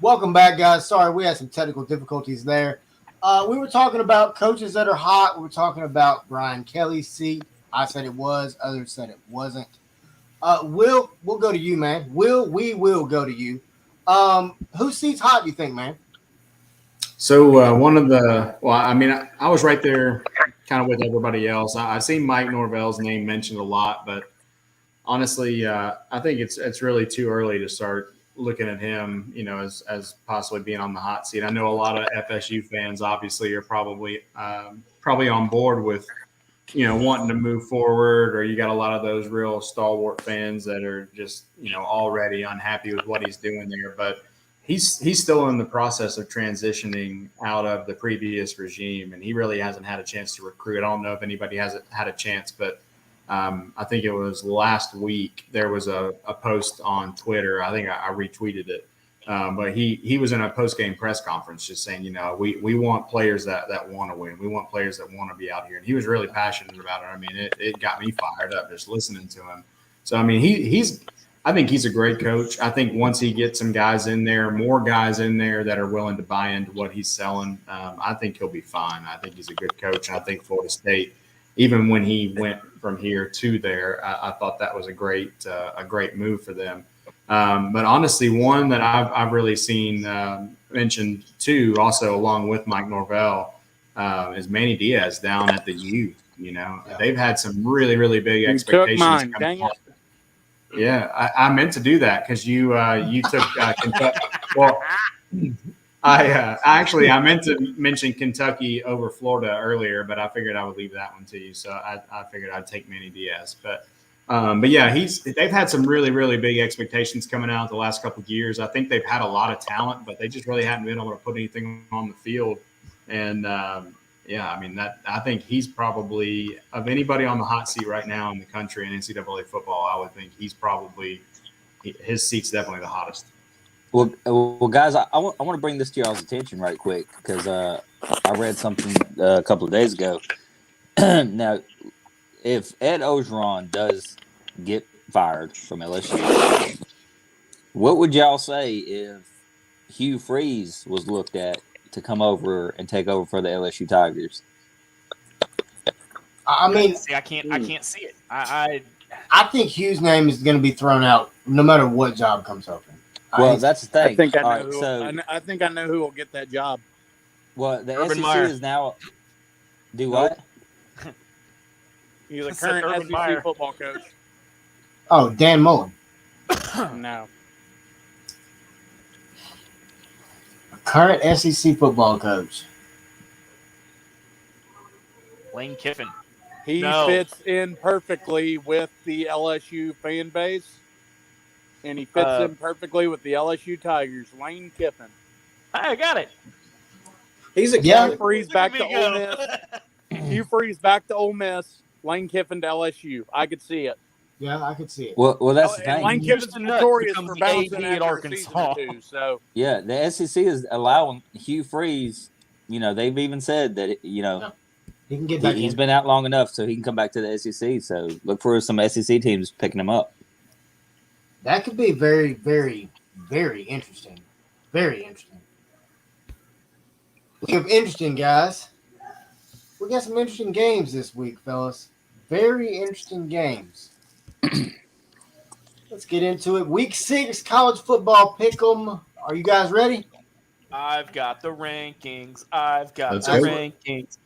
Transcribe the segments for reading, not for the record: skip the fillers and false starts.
Welcome back, guys. Sorry, we had some technical difficulties there. We were talking about coaches that are hot. We were talking about Brian Kelly's seat. I said it was. Others said it wasn't. Will, we'll go to you, man. We will go to you. Whose seat's hot, do you think, man? So one of the, well, I mean, I was right there kind of with everybody else. I've seen Mike Norvell's name mentioned a lot, but honestly, I think it's really too early to start looking at him, as possibly being on the hot seat. I know a lot of FSU fans obviously are probably on board with, wanting to move forward, or you got a lot of those real stalwart fans that are just, already unhappy with what he's doing there. But he's still in the process of transitioning out of the previous regime, and he really hasn't had a chance to recruit. I don't know if anybody hasn't had a chance, but I think it was last week there was a post on Twitter. I think I retweeted it. But he was in a post-game press conference just saying, we want players that want to win. We want players that want to be out here. And he was really passionate about it. I mean, it got me fired up just listening to him. So, I mean, I think he's a great coach. I think once he gets some guys in there, more guys in there that are willing to buy into what he's selling, I think he'll be fine. I think he's a good coach. And I think Florida State, even when he went from here to there, I thought that was a great move for them. But honestly, one that I've really seen mentioned too, also along with Mike Norvell, is Manny Diaz down at the U. They've had some really, really big expectations. Took mine, dang it. Yeah, I meant to do that because you took Kentucky. Well, I meant to mention Kentucky over Florida earlier, but I figured I would leave that one to you. So I figured I'd take Manny Diaz, but yeah, they've had some really, really big expectations coming out the last couple of years. I think they've had a lot of talent, but they just really hadn't been able to put anything on the field. And yeah, I mean I think he's probably, of anybody on the hot seat right now in the country in NCAA football, I would think his seat's definitely the hottest. Well, guys, I want to bring this to y'all's attention right quick because I read something a couple of days ago. Now, if Ed Orgeron does get fired from LSU, what would y'all say if Hugh Freeze was looked at to come over and take over for the LSU Tigers? I mean, I can't see it. I think Hugh's name is going to be thrown out no matter what job comes open. Well, that's the thing. I think I know who will get that job. Well, the Urban SEC Meyer. is now. Do what? He's a current Urban SEC Meyer. football coach. Oh, Dan Mullen. No. Current SEC football coach. Lane Kiffin. He fits in perfectly with the LSU fan base, and he fits in perfectly with the LSU Tigers. Lane Kiffin. I got it. He's a Hugh Freeze back to Ole Miss. Hugh Freeze back to Ole Miss. Lane Kiffin to LSU. I could see it. Yeah, I could see it. Well, that's the And thing. Lane Kiffin's notorious for bouncing AD at after Arkansas. a season or two. So Yeah, the SEC is allowing Hugh Freeze. They've even said that he can get back. he's been out long enough so he can come back to the SEC. So look for some SEC teams picking him up. That could be very, very, very interesting. Very interesting. We have interesting, guys. We got some interesting games this week, fellas. Very interesting games. Let's get into it. Week 6, college football pick'em. Are you guys ready? I've got the rankings. Let's go. Rankings.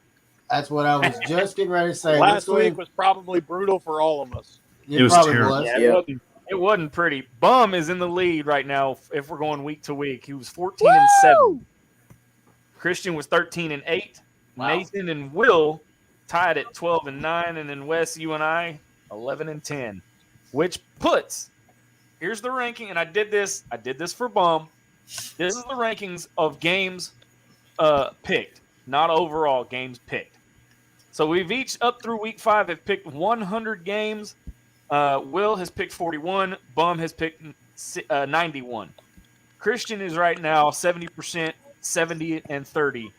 That's what I was just getting ready to say. last week was probably brutal for all of us. It was probably terrible. Yeah, it wasn't pretty. Bum is in the lead right now if we're going week to week. He was 14-7. Christian was 13-8. Wow. Nathan and Will tied at 12-9, and then Wes, you and I, 11-10, which puts. Here's the ranking, and I did this for Bum. This is the rankings of games picked, not overall games picked. So we've each up through week 5 have picked 100 games. Will has picked 41. Bum has picked 91. Christian is right now 70%, 70-30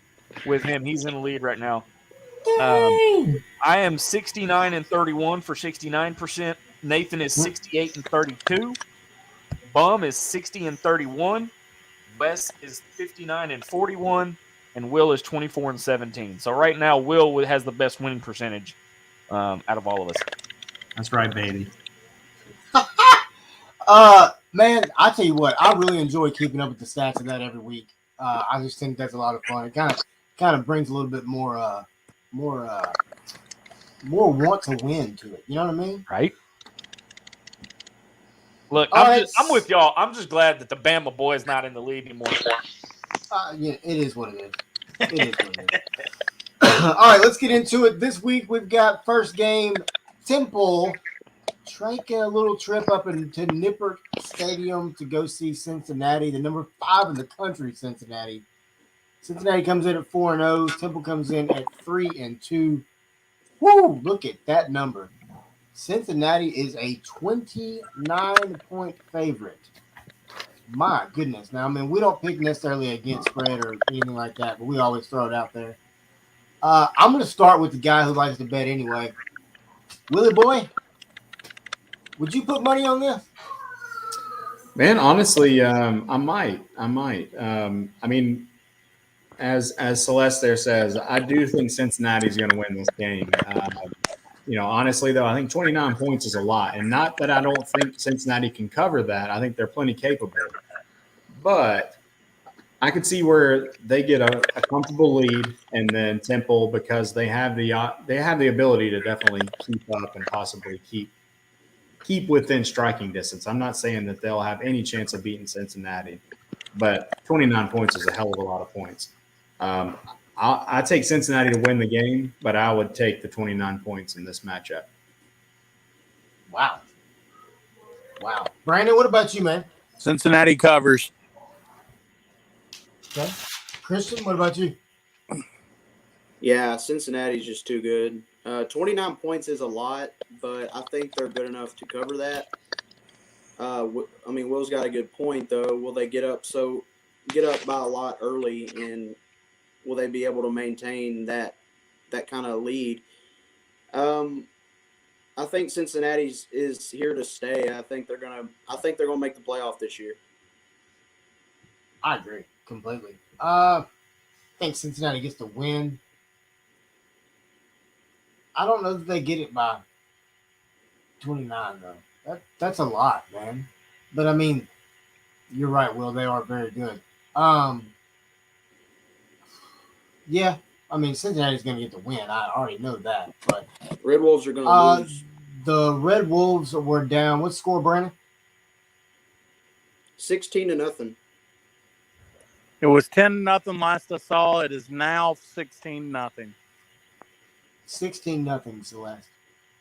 with him. He's in the lead right now. I am 69-31 for 69%. Nathan is 68-32. Bum is 60-31. Wes is 59-41, and Will is 24-17. So right now, Will has the best winning percentage out of all of us. That's right, baby. Man, I tell you what, I really enjoy keeping up with the stats of that every week. I just think that's a lot of fun. It kind of brings a little bit more want to win to it. You know what I mean? Right. Look, All I'm right. with y'all. I'm just glad that the Bama boy is not in the lead anymore. Yeah, it is what it is. It is what it is. All right, let's get into it. This week we've got first game, Temple taking a little trip up into Nippert Stadium to go see Cincinnati, the number 5 in the country, Cincinnati. Cincinnati comes in at 4-0. Temple comes in at 3-2. Woo! Look at that number. Cincinnati is a 29-point favorite. My goodness. Now, I mean, we don't pick necessarily against spread or anything like that, but we always throw it out there. I'm going to start with the guy who likes to bet anyway. Willie Boy, would you put money on this? Man, honestly, I might. I mean, as Celeste there says, I do think Cincinnati's going to win this game. Honestly, though, I think 29 points is a lot. And not that I don't think Cincinnati can cover that. I think they're plenty capable. But I could see where they get a comfortable lead, and then Temple, because they have the ability to definitely keep up and possibly keep within striking distance. I'm not saying that they'll have any chance of beating Cincinnati, but 29 points is a hell of a lot of points. I take Cincinnati to win the game, but I would take the 29 points in this matchup. Wow. Brandon, what about you, man? Cincinnati covers. Okay. Christian, what about you? Yeah, Cincinnati's just too good. 29 points is a lot, but I think they're good enough to cover that. Will's got a good point, though. Will they get up by a lot early, and will they be able to maintain that kind of lead? I think Cincinnati's is here to stay. I think they're gonna make the playoff this year. I agree completely. I think Cincinnati gets the win. I don't know that they get it by 29 though. That's a lot, man. But I mean, you're right, Will. They are very good. Yeah. I mean, Cincinnati's going to get the win. I already know that. But Red Wolves are going to lose. The Red Wolves were down. What's the score, Brandon? 16-0. It was 10-0 last I saw. It is now 16-0. 16-0, Celeste.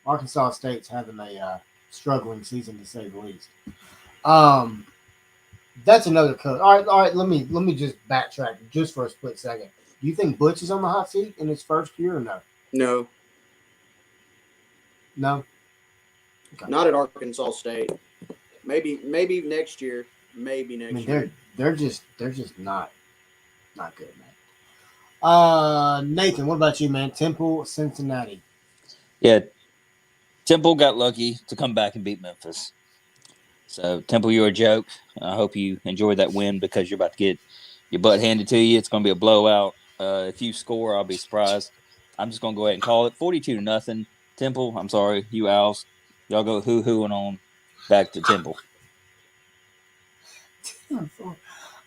Arkansas State's having a struggling season, to say the least. That's another coach. All right. Let me just backtrack just for a split second. Do you think Butch is on the hot seat in his first year or no? No. No. Okay. Not at Arkansas State. Maybe next year. Year. They're just not good, man. Nathan, what about you, man? Temple, Cincinnati. Yeah, Temple got lucky to come back and beat Memphis. So Temple, you're a joke. I hope you enjoyed that win because you're about to get your butt handed to you. It's going to be a blowout. If you score, I'll be surprised. I'm just going to go ahead and call it 42-0. Temple, I'm sorry, you Owls. Y'all go hoo-hooing on back to Temple.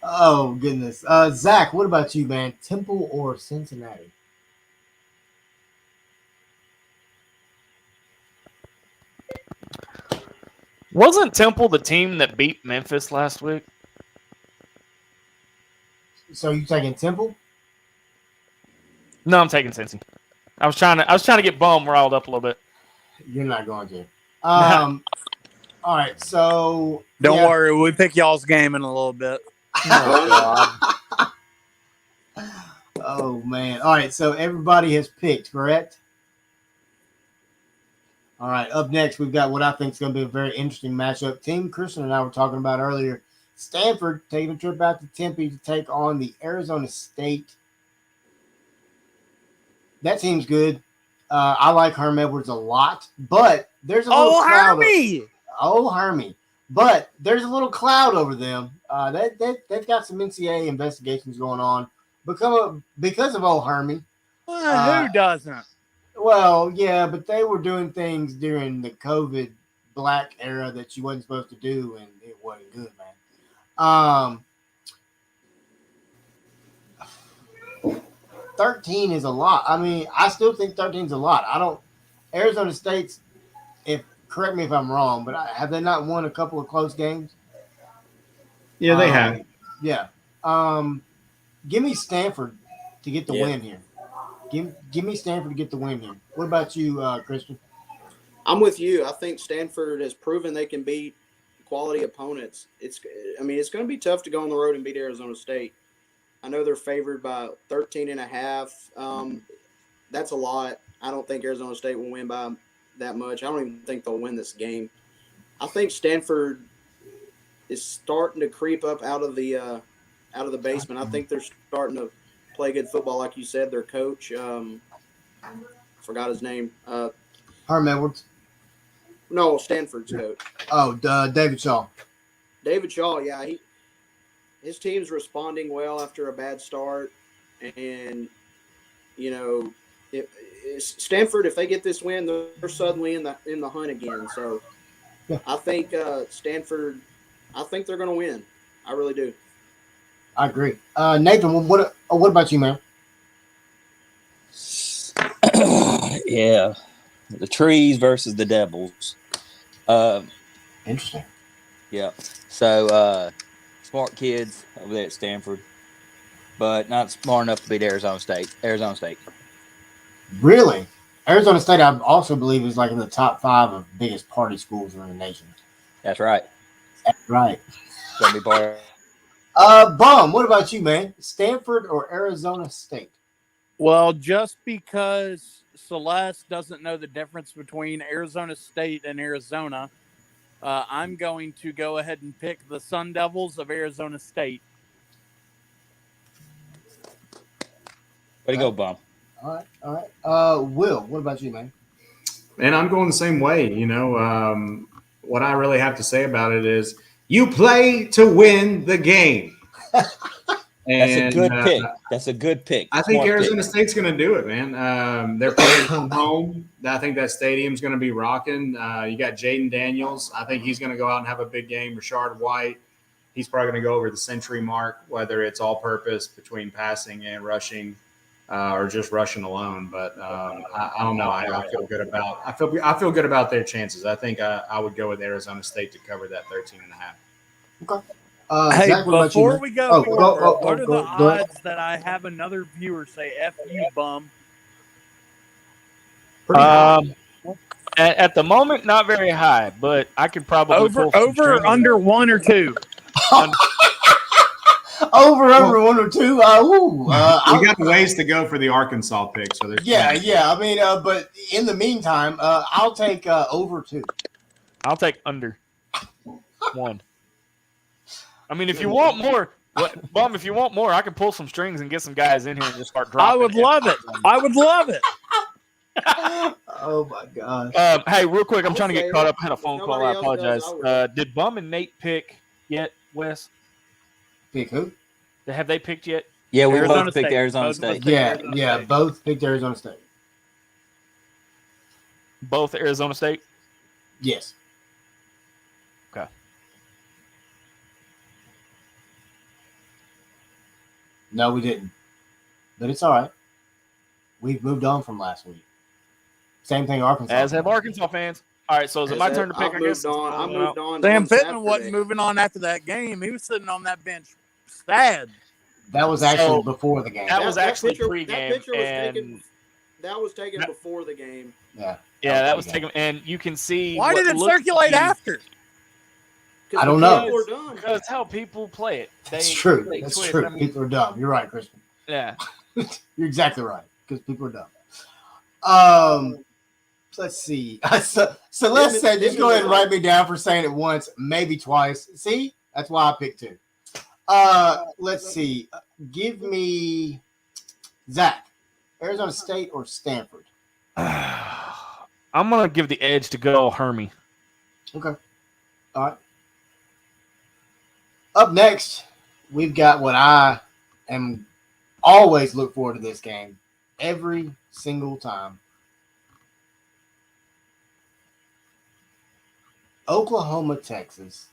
Oh, goodness. Zach, what about you, man? Temple or Cincinnati? Wasn't Temple the team that beat Memphis last week? So you taking Temple? No, I'm taking Cincy. I was trying to get Bum riled up a little bit. You're not going to. All right, so don't worry, we pick y'all's game in a little bit. Oh, God. Oh man. All right, so everybody has picked, correct? All right, up next we've got what I think is going to be a very interesting matchup. Team Christian and I were talking about earlier. Stanford taking a trip out to Tempe to take on the Arizona State. That team's good. I like Herm Edwards a lot, but there's a little cloud. Hermie! Hermie. but there's a little cloud over them. They've got some NCAA investigations going on because of old Hermie. Well, who doesn't? Well, yeah, but they were doing things during the COVID black era that you wasn't supposed to do, and it wasn't good, man. 13 is a lot. I mean, I still think 13 is a lot. I don't. Arizona State's, if correct me if I'm wrong, but have they not won a couple of close games? Yeah, they have. Yeah. Give me Stanford to get the win here. Give me Stanford to get the win here. What about you, Christian? I'm with you. I think Stanford has proven they can beat quality opponents. It's going to be tough to go on the road and beat Arizona State. I know they're favored by 13.5. That's a lot. I don't think Arizona State will win by that much. I don't even think they'll win this game. I think Stanford is starting to creep up out of the basement. I think they're starting to play good football, like you said. Their coach, forgot his name. Herm Edwards. No, Stanford's coach. Oh, David Shaw. David Shaw, yeah, his team's responding well after a bad start, and Stanford, if they get this win, they're suddenly in the hunt again. So, yeah. I think Stanford. I think they're going to win. I really do. I agree. Nathan, what about you, man? Yeah, the trees versus the devils. Interesting. Yeah. So smart kids over there at Stanford, but not smart enough to beat Arizona State. Really? Arizona State, I also believe, is like in the top 5 of biggest party schools in the nation. That's right. That's right. Gonna be part. Bum, what about you, man? Stanford or Arizona State? Well, just because Celeste doesn't know the difference between Arizona State and Arizona, I'm going to go ahead and pick the Sun Devils of Arizona State. Way to go, Bum. All right. Will, what about you, man? And I'm going the same way. What I really have to say about it is you play to win the game. That's a good pick. That's a good pick. I think Arizona State's going to do it, man. They're playing from home. I think that stadium's going to be rocking. You got Jaden Daniels. I think he's going to go out and have a big game. Rashard White, he's probably going to go over the century mark, whether it's all-purpose between passing and rushing, or just rushing alone. But I don't know. I feel good about. I feel good about their chances. I think I would go with Arizona State to cover that 13.5. Okay. Hey, Zach, before we go forward, what are the odds odds that I have another viewer say "F you, bum"? At the moment, not very high, but I could probably over or under 1 or 2. Over 1 or 2. We got ways to go for the Arkansas pick, so there's yeah. I mean, but in the meantime, I'll take over 2. I'll take under 1. I mean, if you want more, Bum, if you want more, I can pull some strings and get some guys in here and just start dropping. I would love it. Oh my gosh. Hey, real quick, I'm trying to get caught up. I had a phone call. I apologize. Did Bum and Nate pick yet, Wes? Pick who? Have they picked yet? Yeah, we both picked Arizona State. Yeah, both picked Arizona State. Both Arizona State? Yes. Okay. No, we didn't. But it's all right. We've moved on from last week. Same thing, Arkansas. As have Arkansas fans. All right, so is it my turn to pick? I moved on. Sam Pittman wasn't moving on after that game. He was sitting on that bench sad. That was actually before the game. That was actually picture, pregame. That was taken before the game. Yeah. Yeah, that was taken. And you can see. Why did it circulate after? I don't know. Because that's how people play it. That's true. That's true. People are dumb. You're right, Christian. Yeah. You're exactly right. Because people are dumb. Let's see. Celeste said, just go ahead and write me down for saying it once, maybe twice. See? That's why I picked 2. Let's see. Give me Zach. Arizona State or Stanford? I'm going to give the edge to good old Hermie. Okay. All right. Up next, we've got what I am always look forward to this game every single time. Oklahoma, Texas.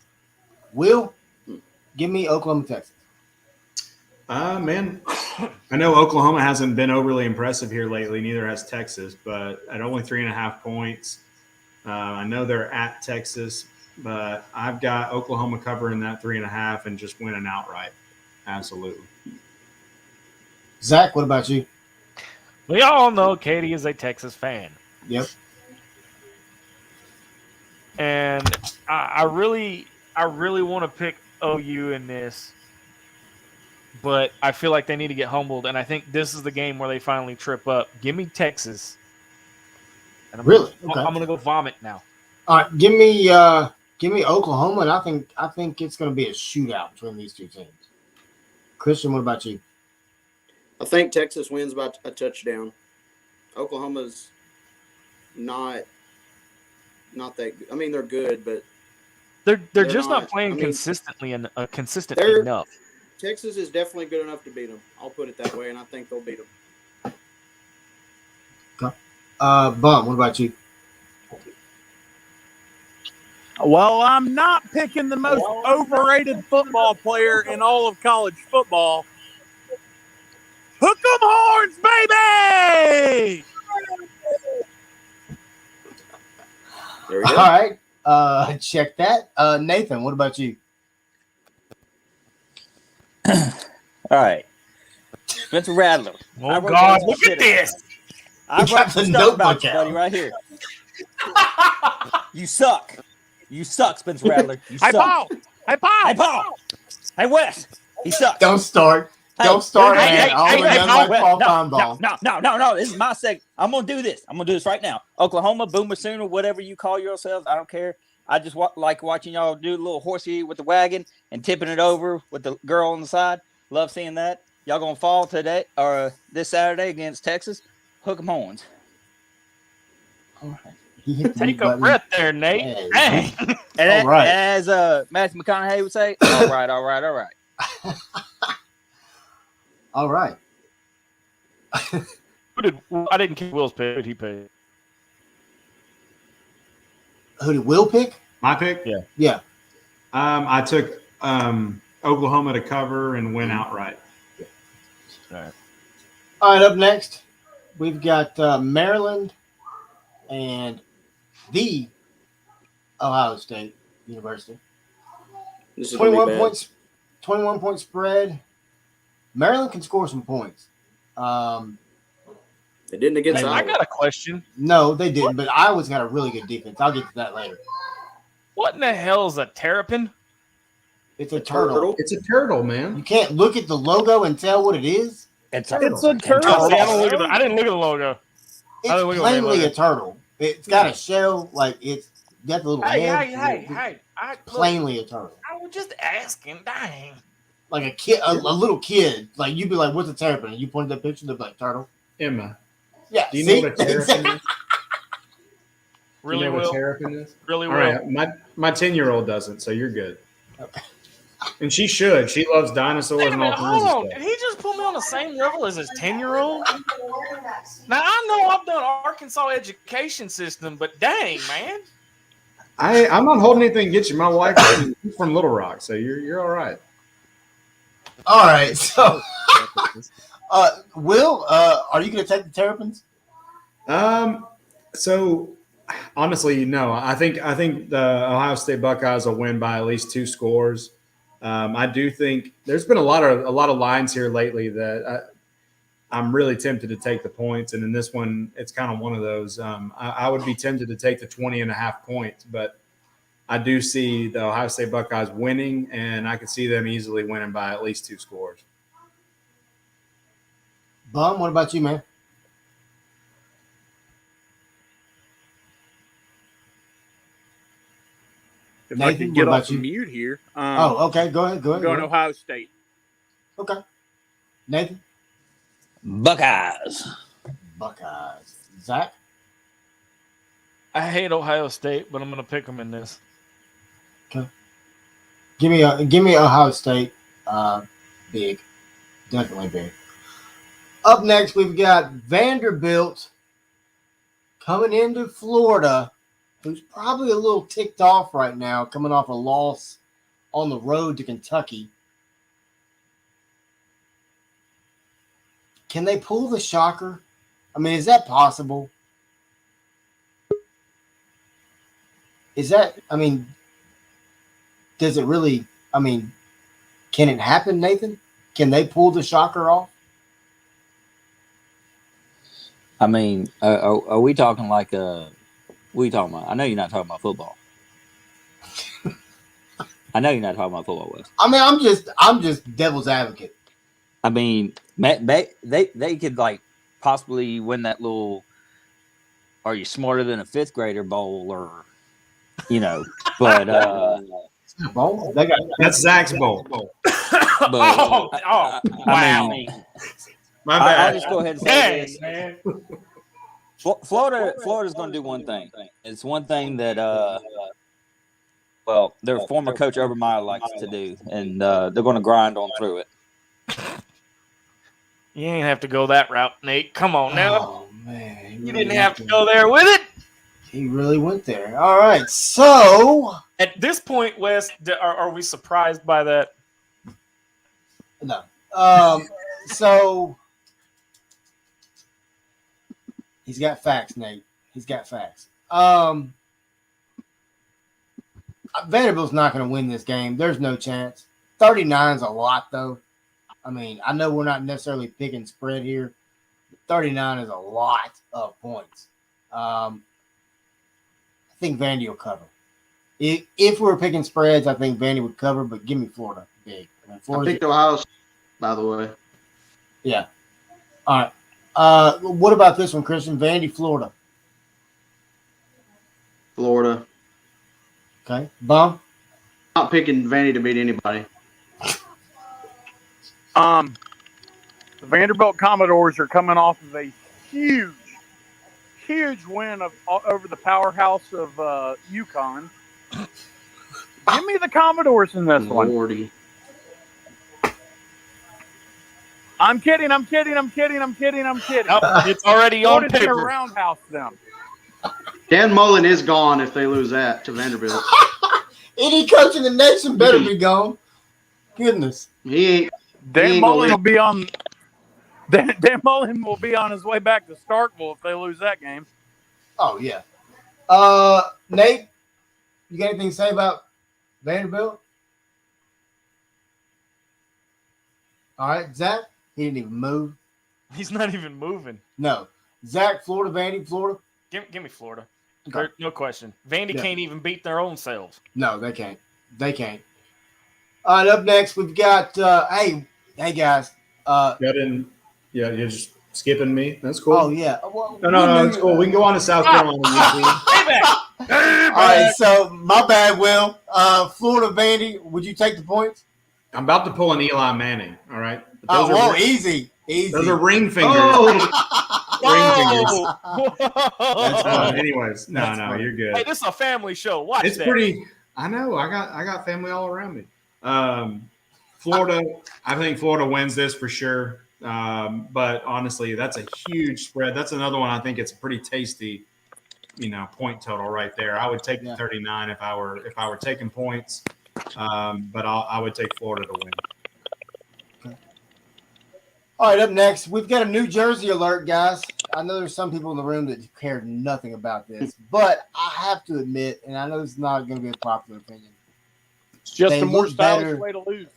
Will, give me Oklahoma, Texas. Man, I know Oklahoma hasn't been overly impressive here lately. Neither has Texas, but at only 3.5 points, I know they're at Texas, but I've got Oklahoma covering that 3.5 and just winning outright. Absolutely. Zach, what about you? We all know Katie is a Texas fan. Yep. And I really want to pick OU in this, but I feel like they need to get humbled. And I think this is the game where they finally trip up. Give me Texas. And Really? Okay. I'm gonna go vomit now. All right, give me Oklahoma, and I think it's going to be a shootout between these two teams. Christian, what about you? I think Texas wins by a touchdown. Oklahoma's not that. I mean, they're good, but They're just not playing consistently and consistent enough. Texas is definitely good enough to beat them. I'll put it that way, and I think they'll beat them. Okay. Bum, what about you? Well, I'm not picking the most overrated football player in all of college football. Hook 'em horns, baby! There we go. All right. Check that. Nathan, what about you? All right. Spencer Rattler. Oh, God, look at this. I got wrote the some stuff notebook about you, out. buddy, right here. You suck. You suck, Spencer Rattler. You Hey, suck. Paul! Hey, Paul! Hey, Paul. Hey, Wes. He sucks. Don't start. Don't start, man. I would have done like Paul Feinbaum. No. This is my segment. I'm going to do this. I'm going to do this right now. Oklahoma, Boomer Sooner, whatever you call yourselves. I don't care. I just like watching y'all do a little horsey with the wagon and tipping it over with the girl on the side. Love seeing that. Y'all going to fall today or this Saturday against Texas. Hook 'em horns. All right. He hit the Take mute a button. breath there, Nate. Hey. Dang. And All right. as Matthew McConaughey would say, all right. All right. I didn't keep Will's pick. Who did he pick? Who did Will pick? My pick? Yeah. I took Oklahoma to cover and win outright. All right, up next, we've got Maryland and the Ohio State University. This is gonna be 21 bad. points, 21 point spread. Maryland can score some points. They didn't against I Iowa. got a question. No, they didn't, but Iowa's got a really good defense. I'll get to that later. What in the hell is a terrapin? It's a turtle. It's a turtle, You man. can't look at the logo and tell what it is. It's It's a turtle. Oh, see, I didn't look at the logo. It's I don't look at plainly the a turtle. It's got a shell, like it's got the little head. Hey. Plainly a turtle. I was just asking. Dang. Like a kid, a little kid. Like you'd be like, "What's a terrapin?" And you point at that picture, they're like, "Turtle." Emma, Yeah. do you see? know what a terrapin is? Really, you know Will? what terrapin is? Really, All Will? right, my 10-year-old doesn't, so you're good. And she should. She loves dinosaurs Wait a and all minute, kinds hold on. of Did stuff. he just put me on the same level as his 10-year-old? Now, I know I've done Arkansas education system, but dang, man. I'm not holding anything against you. My wife is from Little Rock, so you're all right. All right. So, Will, are you going to take the terrapins? So honestly, no. I think the Ohio State Buckeyes will win by at least 2 scores. I do think there's been a lot of lines here lately that I'm really tempted to take the points, and in this one, it's kind of one of those. I would be tempted to take the 20.5 points, but I do see the Ohio State Buckeyes winning, and I could see them easily winning by at least 2 scores. Bum, what about you, man? If I Nathan, could get what off about the you? mute here. Okay. Go ahead. I'm going Ohio State. Okay. Nathan? Buckeyes. Buckeyes. Zach? I hate Ohio State, but I'm going to pick them in this. Give me Ohio State. Big, definitely big. Up next, we've got Vanderbilt coming into Florida, who's probably a little ticked off right now, coming off a loss on the road to Kentucky. Can they pull the shocker? I mean, is that possible? Does it really, can it happen, Nathan? Can they pull the shocker off? I mean, are we talking like what are you talking about? I know you're not talking about football. I know you're not talking about football, Wes. I mean, I'm just devil's advocate. I mean, they could like possibly win that little "Are you smarter than a fifth grader" bowl, or but Bowl? That's Zach's bowl. But wow. I mean, My bad. I'll just go ahead and say this. Man. Florida's going to do one thing. It's one thing that their former coach Obermeyer likes to do, and they're going to grind on through it. You ain't have to go that route, Nate. Come on now. Oh man, You didn't have to go there with it. He really went there. All right, so At this point, Wes, are we surprised by that? no. So he's got facts, Nate. He's got facts. Vanderbilt's not going to win this game. There's no chance. 39's a lot, though. I mean, I know we're not necessarily picking spread here. 39 is a lot of points. I think Vandy will cover. If we're picking spreads, I think Vandy would cover, but give me Florida big. I picked Ohio State, by the way. Yeah. All right. What about this one, Christian? Vandy, Florida. Florida. Okay. Bum? Not picking Vandy to beat anybody. The Vanderbilt Commodores are coming off of a huge win over the powerhouse of UConn. Give me the Commodores in this one. Lordy. I'm kidding. Oh, it's already on Florida's gonna paper. roundhouse them. Dan Mullen is gone if they lose that to Vanderbilt. Any coach in the nation better be gone. Goodness. He ain't. Dan ain't Mullen gonna will be on. Dan Mullen will be on his way back to Starkville if they lose that game. Oh, yeah. Nate, you got anything to say about Vanderbilt? All right. Zach, he didn't even move. He's not even moving. No. Zach, Florida, Vandy, Florida? Give me Florida. Okay. No question. Vandy Yeah. can't even beat their own selves. No, they can't. They can't. All right, up next, we've got, hey, guys. You're just skipping me. That's cool. Oh, yeah. Well, No, it's cool. We can go on to South Carolina. All right, so my bad, Will. Florida, Vandy, would you take the points? I'm about to pull an Eli Manning. All right. But Oh, those whoa, are easy. those are ring fingers. Oh, Ring fingers. funny. Anyways, no, funny. you're good. Hey, this is a family show. Watch It's that. pretty. I know. I got family all around me. Florida. I think Florida wins this for sure. But honestly, that's a huge spread. That's another one. I think it's a pretty tasty, point total right there. I would take the 39 if I were taking points. But I would take Florida to win. All right, up next, we've got a New Jersey alert, guys. I know there's some people in the room that cared nothing about this, but I have to admit, and I know this is not going to be a popular opinion. It's just They a more look stylish better. way to lose.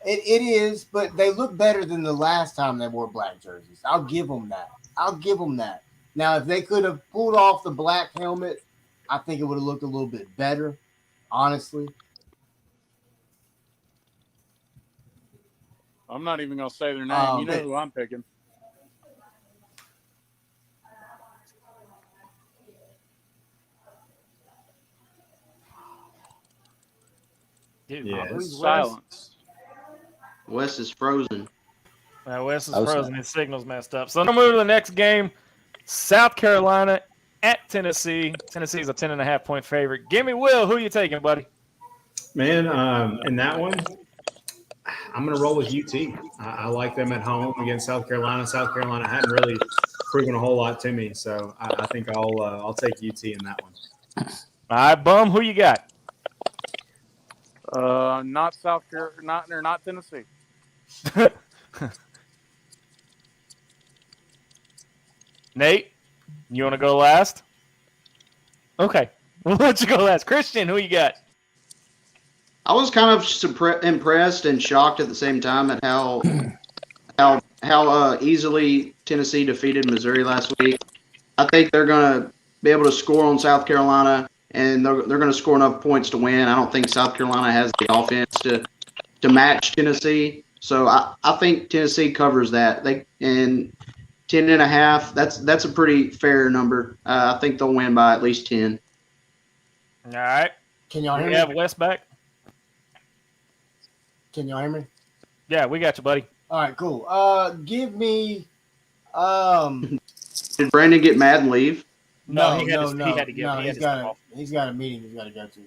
It is, but they look better than the last time they wore black jerseys. I'll give them that. Now, if they could have pulled off the black helmet, I think it would have looked a little bit better, honestly. I'm not even going to say their name. Oh, You know man. who I'm picking. Dude, Yes. who's Wes? Silence. Wes is frozen. Wes is Oh, frozen. sorry. His signal's messed up. So, now move to the next game. South Carolina at Tennessee. Tennessee's a 10.5 point favorite. Give me Will. Who you taking, buddy? Man, in that one, I'm going to roll with UT. I like them at home against South Carolina. South Carolina hadn't really proven a whole lot to me, so I think I'll take UT in that one. All right, Bum, who you got? Not South Carolina, not Tennessee. Nate, you want to go last? Okay, we'll let you go last. Christian, who you got? I was kind of impressed and shocked at the same time at how easily Tennessee defeated Missouri last week. I think they're going to be able to score on South Carolina, and they're going to score enough points to win. I don't think South Carolina has the offense to match Tennessee. So I think Tennessee covers that. They and 10.5. That's a pretty fair number. I think they'll win by at least 10. All right. Can y'all hear We me? have Wes back. Can y'all hear me? Yeah, we got you, buddy. All right, cool. Give me Did Brandon get mad and leave? No, he had to get. No, he had he's to got step off. he's got a meeting he's got to go to.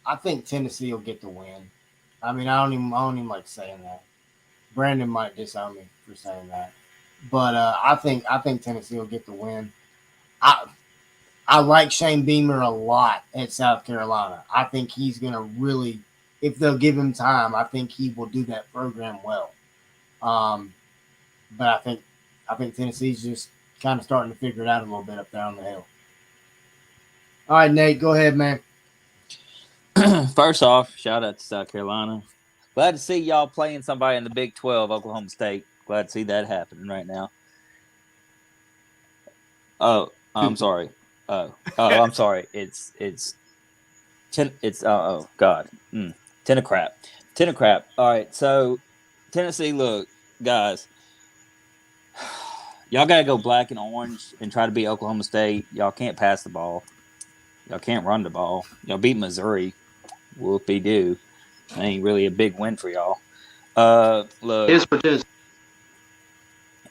I think Tennessee will get the win. I mean, I don't even like saying that. Brandon might disown me for saying that, but I think Tennessee will get the win. I like Shane Beamer a lot at South Carolina. I think he's gonna really, if they'll give him time, I think he will do that program well. But I think Tennessee's just kind of starting to figure it out a little bit up there on the hill. All right, Nate, go ahead, man. First off, shout out to South Carolina. Glad to see y'all playing somebody in the Big 12, Oklahoma State. Glad to see that happening right now. Oh, I'm sorry. I'm sorry. It's oh God. 10 of crap. All right, so Tennessee, look, guys, y'all gotta go black and orange and try to beat Oklahoma State. Y'all can't pass the ball. Y'all can't run the ball. Y'all beat Missouri. Whoopie-doo. That ain't really a big win for y'all. Look,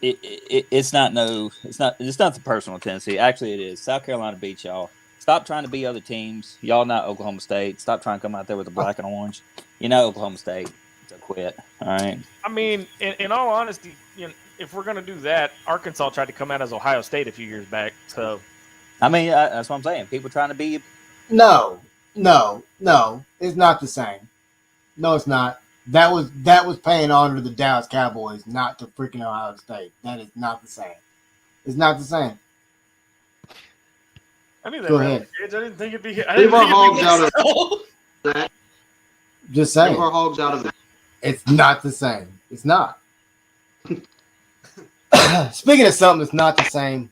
it's not the personal Tennessee. Actually, it is. South Carolina beat y'all. Stop trying to beat other teams. Y'all not Oklahoma State. Stop trying to come out there with the black and orange. You know Oklahoma State. So quit. All right. I mean, in all honesty, if we're gonna do that, Arkansas tried to come out as Ohio State a few years back. So, I mean, that's what I'm saying. People trying to be. No, it's not the same. No, it's not. That was paying honor to the Dallas Cowboys, not to freaking Ohio State. That is not the same. It's not the same. I knew that. Go ahead. I didn't think it'd be. Leave our hogs out of that. Just saying. Leave our hogs out of it. It's not the same. It's not. Speaking of something that's not the same,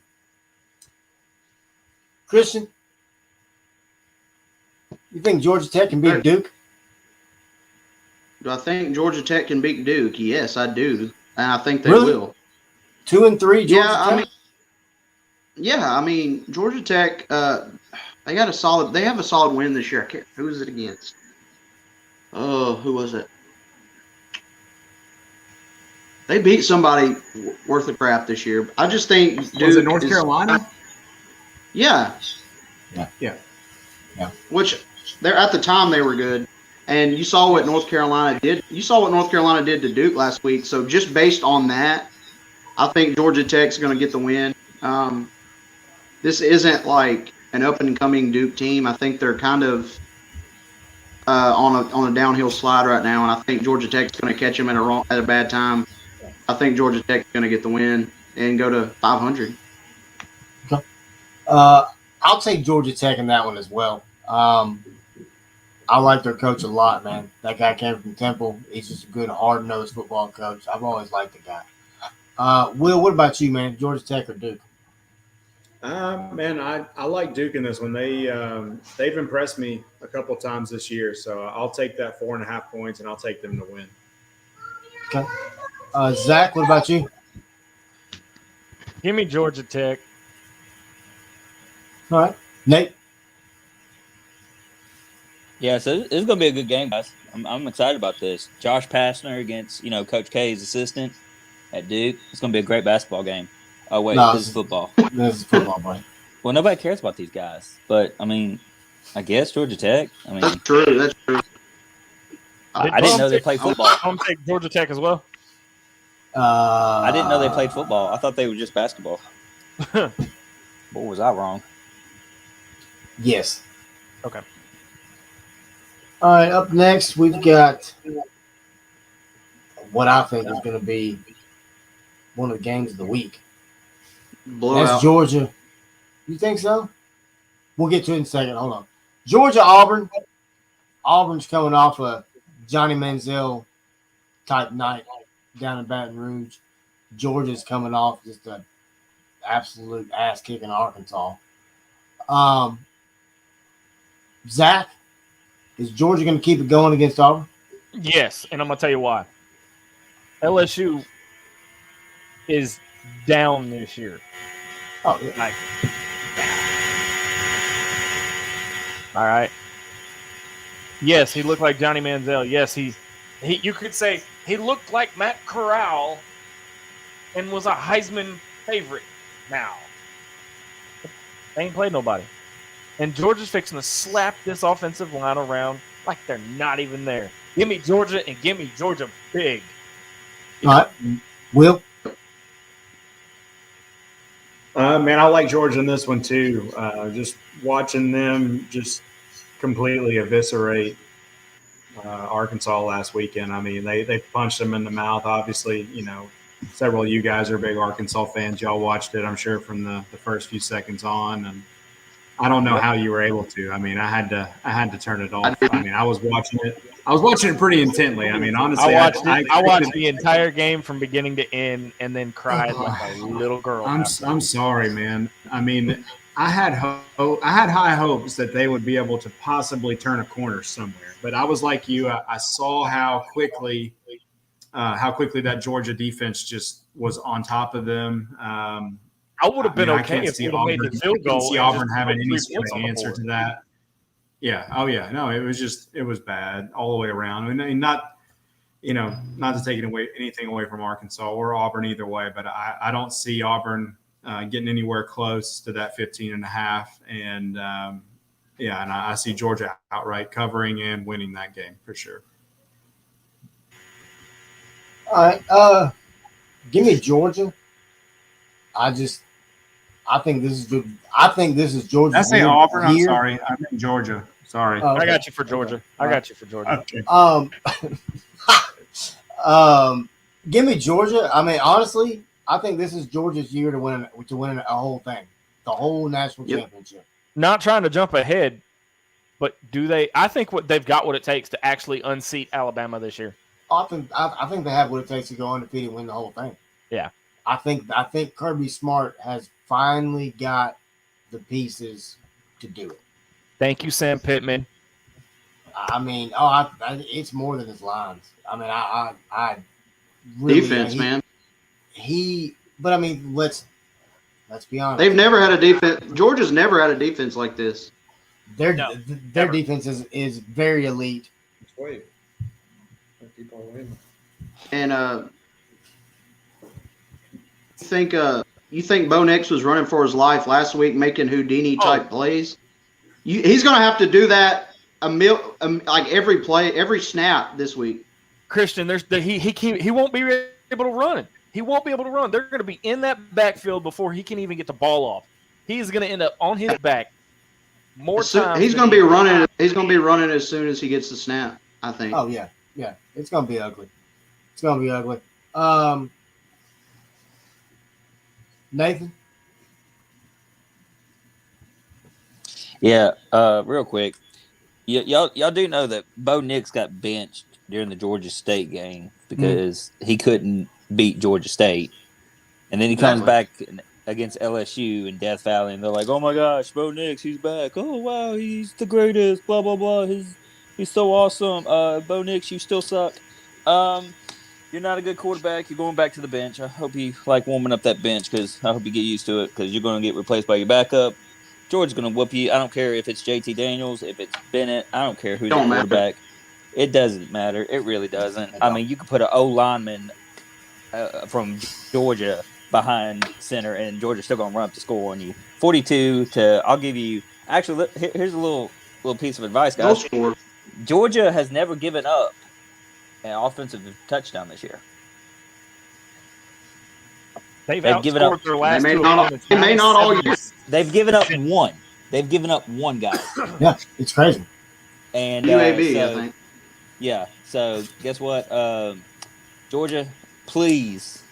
Christian, you think Georgia Tech can beat Duke? Do I think Georgia Tech can beat Duke? Yes, I do, and I think they Really? will. 2-3, Georgia Tech. I mean, Georgia Tech. They have a solid win this year. Who was it against? Oh, who was it? They beat somebody worth of crap this year. I just think Duke Was it North Carolina? Yeah. Yeah. Which at the time they were good. And you saw what North Carolina did. You saw what North Carolina did to Duke last week. So just based on that, I think Georgia Tech's going to get the win. This isn't like an up and coming Duke team. I think they're kind of on a downhill slide right now, and I think Georgia Tech's going to catch them at a bad time. I think Georgia Tech's going to get the win and go to 500. I'll take Georgia Tech in that one as well. I like their coach a lot, man. That guy came from Temple. He's just a good, hard-nosed football coach. I've always liked the guy. Will, what about you, man? Georgia Tech or Duke? Man, I like Duke in this one. They've impressed me a couple times this year, so I'll take that 4.5 points, and I'll take them to win. Okay. Zach, what about you? Give me Georgia Tech. All right. Nate? Yeah, so it's going to be a good game, guys. I'm excited about this. Josh Pastner against, Coach K's assistant at Duke. It's going to be a great basketball game. Oh, wait, No, this is football. This is football, buddy. Well, nobody cares about these guys, but I mean, I guess Georgia Tech. I mean, That's true. That's true. I didn't know they played football. I'm take Georgia Tech as well. I didn't know they played football. I thought they were just basketball. Boy, was I wrong. Yes. Okay. All right. Up next, we've got what I think is going to be one of the games of the week. Blowout. That's Georgia. You think so? We'll get to it in a second. Hold on. Georgia, Auburn. Auburn's coming off a Johnny Manziel type night down in Baton Rouge. Georgia's coming off just an absolute ass kicking Arkansas. Zach, is Georgia going to keep it going against Auburn? Yes, and I'm gonna tell you why. LSU is down this year. Oh, yeah. Like, all right. Yes, he looked like Johnny Manziel. Yes, he you could say he looked like Matt Corral and was a Heisman favorite now. They ain't played nobody. And Georgia's fixing to slap this offensive line around like they're not even there. Give me Georgia and give me Georgia big. All right. Will? Man, I like Georgia in this one too. Just watching them just completely eviscerate Arkansas last weekend. I mean, they punched them in the mouth. Obviously, you know, several of you guys are big Arkansas fans. Y'all watched it, I'm sure, from the first few seconds on. And I don't know how you were able to. I mean, I had to turn it off. I mean, I was watching it pretty intently. I mean, honestly, I watched the entire game from beginning to end and then cried like a little girl. I'm sorry, man. I mean, I had high hopes that they would be able to possibly turn a corner somewhere. But I was like you. I saw how quickly that Georgia defense just was on top of them. I would have been I okay can't if see they made the field goal. I can't see Auburn having any sort of answer to that. Yeah. Oh, yeah. No, it was bad all the way around. I mean, not to take anything away from Arkansas or Auburn either way, but I don't see Auburn getting anywhere close to that 15.5. And and I see Georgia outright covering and winning that game for sure. All right. Give me Georgia. I think this is Georgia. Did I say Auburn? I'm sorry. I meant Georgia. Sorry. Okay. I got you for Georgia. Okay. Give me Georgia. I mean, honestly, I think this is Georgia's year to win a whole thing, the whole national championship. Not trying to jump ahead, but do they? I think they've got what it takes to actually unseat Alabama this year. I think they have what it takes to go undefeated and win the whole thing. Yeah. I think Kirby Smart has finally got the pieces to do it. Thank you, Sam Pittman. I mean, it's more than his lines. I mean, I really, defense, man. But I mean, let's be honest. They've never had a defense. Georgia's never had a defense like this. Their defense is very elite. Wait. Keep on waiting. And you think Bo Nix was running for his life last week, making Houdini type plays? He's going to have to do that like every play, every snap this week. Christian, he won't be able to run. He won't be able to run. They're going to be in that backfield before he can even get the ball off. He's going to end up on his back more times. He's going to be running. He's going to be running as soon as he gets the snap, I think. Oh yeah. It's going to be ugly. Nathan? Yeah, real quick. Y'all do know that Bo Nix got benched during the Georgia State game because he couldn't beat Georgia State. And then he comes back against LSU in Death Valley, and they're like, oh, my gosh, Bo Nix, he's back. Oh, wow, he's the greatest, blah, blah, blah. He's so awesome. Bo Nix, you still suck. You're not a good quarterback. You're going back to the bench. I hope you like warming up that bench because I hope you get used to it because you're going to get replaced by your backup. George's going to whoop you. I don't care if it's JT Daniels, if it's Bennett. I don't care who's the quarterback. It doesn't matter. It really doesn't. I mean, you could put an O lineman from Georgia behind center, and Georgia's still going to run up the score on you. 42 to. I'll give you. Actually, here's a little piece of advice, They'll guys. score. Georgia has never given up an offensive touchdown this year. They've given up. outscored their last They may two not- opponents. they may not all year. They've given up one. They've given up one, guys. Yeah, it's crazy. And UAB, I think. Yeah. So guess what? Georgia, please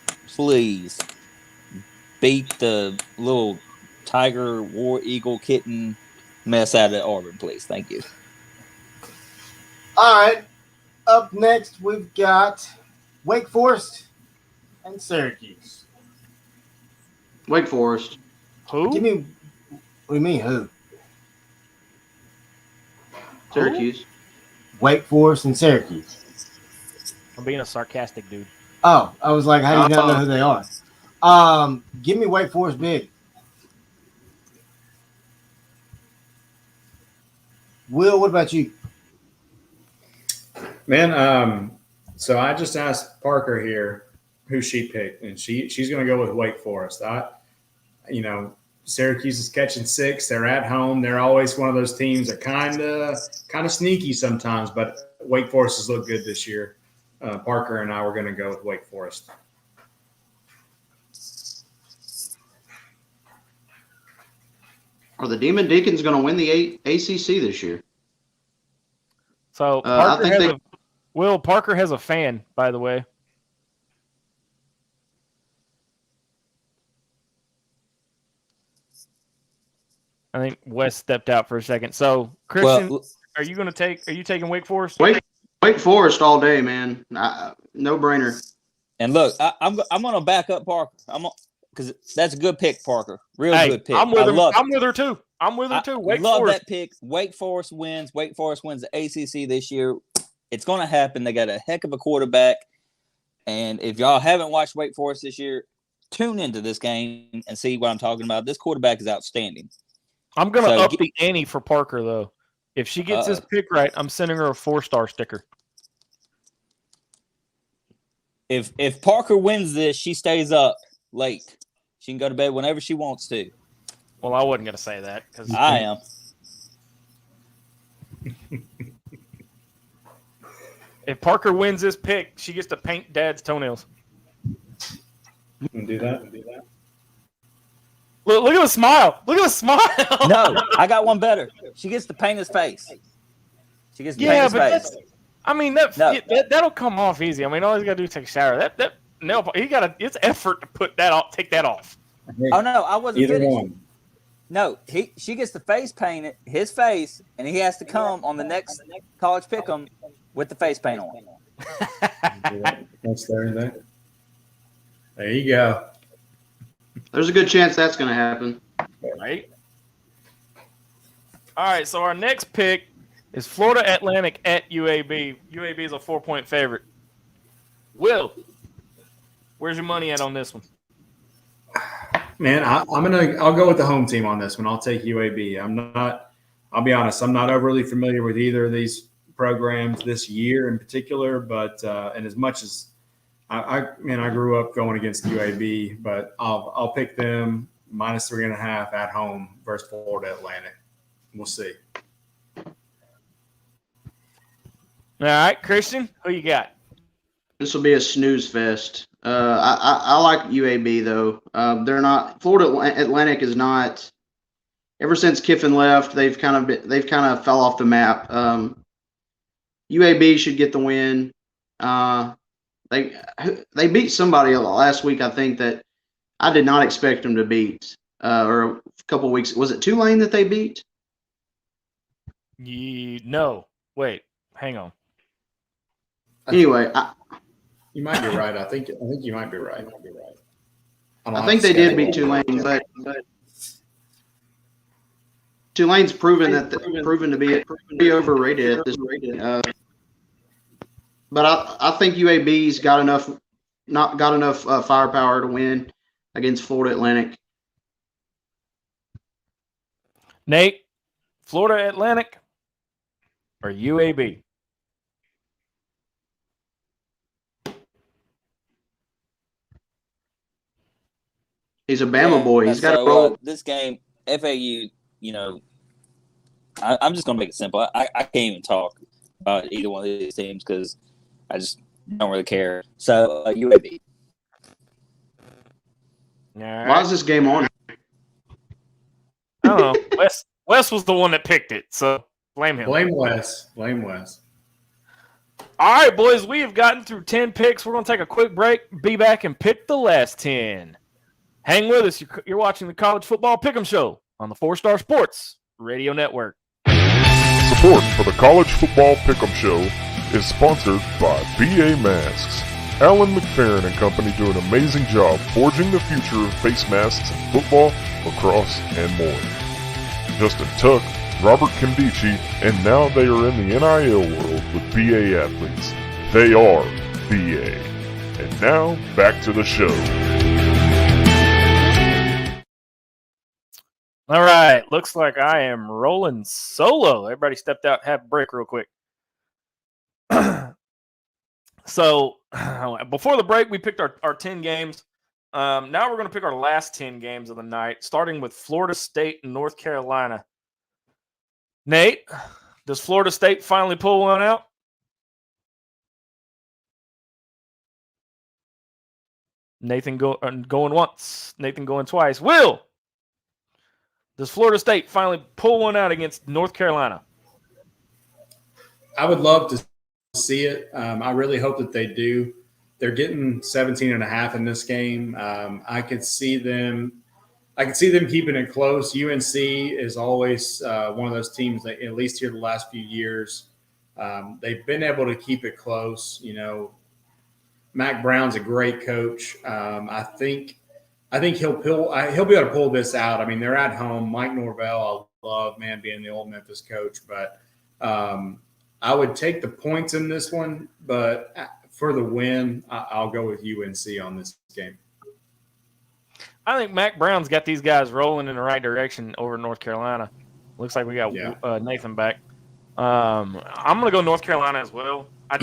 beat the little tiger, war eagle, kitten mess out of Auburn, please. Thank you. All right. Up next, we've got Wake Forest and Syracuse. Wake Forest. Who? Give me. What do you mean, who? Syracuse. Wake Forest and Syracuse. I'm being a sarcastic dude. Oh, I was like, how do you not know who they are? Give me Wake Forest big. Will, what about you? Man, so I just asked Parker here who she picked, and she's going to go with Wake Forest. Syracuse is catching 6. They're at home. They're always one of those teams that kind of sneaky sometimes, but Wake Forest has looked good this year. Parker and I were going to go with Wake Forest. Are the Demon Deacons going to win the ACC this year? So Parker has a fan, by the way. I think Wes stepped out for a second. So Christian, are you taking Wake Forest? Wake Forest all day, man. No brainer. And look, I'm going to back up Parker. Because that's a good pick, Parker. Good pick. I'm with her too. Wake love Forest. that pick. Wake Forest wins. Wake Forest wins the ACC this year. It's going to happen. They got a heck of a quarterback. And if y'all haven't watched Wake Forest this year, tune into this game and see what I'm talking about. This quarterback is outstanding. I'm going to up the ante for Parker, though. If she gets this pick right, I'm sending her a 4-star sticker. If Parker wins this, she stays up late. She can go to bed whenever she wants to. Well, I wasn't going to say that. Because I am. If Parker wins this pick, she gets to paint Dad's toenails. Do that. Look at the smile. No, I got one better. She gets to paint his face. She gets to paint his face. That'll come off easy. I mean, all he's got to do is take a shower. That nail, it's effort to put that off, take that off. Oh no, I wasn't Either finished. one. No, she gets the face painted, his face, and he has to come on the next college Pickem with the face paint on. That's there. There you go. There's a good chance that's going to happen. Right? All right, so our next pick is Florida Atlantic at UAB. UAB is a 4-point favorite. Will, where's your money at on this one? Man, I'll go with the home team on this one. I'll take UAB. I'll be honest, I'm not overly familiar with either of these programs this year in particular, but and as much as I grew up going against UAB, but I'll pick them -3.5 at home versus Florida Atlantic. We'll see. All right, Christian, who you got? This will be a snooze fest. I like UAB though. They're not. Florida Atlantic is not. Ever since Kiffin left, they've kind of fell off the map. UAB should get the win. They beat somebody last week, I think, that I did not expect them to beat. Or a couple weeks, was it Tulane that they beat? No, wait, hang on. Anyway, You might be right. I think you might be right. I think they did beat Tulane, but Tulane's proven to be overrated at this rate. But I think UAB's got enough firepower to win against Florida Atlantic. Nate, Florida Atlantic or UAB? He's a Bama boy. He's got to roll. This game, FAU, I'm just going to make it simple. I can't even talk about either one of these teams because I just don't really care. So, UAB. Right. Why is this game on? I don't know. Wes was the one that picked it, so blame him. Blame Wes. Blame Wes. All right, boys, we have gotten through 10 picks. We're going to take a quick break, be back, and pick the last 10. Hang with us. You're watching the College Football Pickem Show on the 4-Star Sports Radio Network. Support for the College Football Pickem Show is sponsored by BA Masks. Alan McFerrin and company do an amazing job forging the future of face masks in football, lacrosse, and more. Justin Tuck, Robert Kimdichi, and now they are in the NIL world with BA athletes. They are BA. And now, back to the show. All right, looks like I am rolling solo. Everybody stepped out, have a break real quick. So, before the break, we picked our 10 games. Now we're going to pick our last 10 games of the night, starting with Florida State and North Carolina. Nate, does Florida State finally pull one out? Nathan going once. Nathan going twice. Will, does Florida State finally pull one out against North Carolina? I would love to see it. I really hope that they do. They're getting 17.5 in this game. I could see them keeping it close. UNC is always one of those teams that, at least here the last few years, they've been able to keep it close. Mac Brown's a great coach. I think he'll be able to pull this out. I mean, they're at home. Mike Norvell, I love, man, being the old Memphis coach, but I would take the points in this one, but for the win, I'll go with UNC on this game. I think Mac Brown's got these guys rolling in the right direction over North Carolina. Looks like we got Nathan back. I'm going to go North Carolina as well. I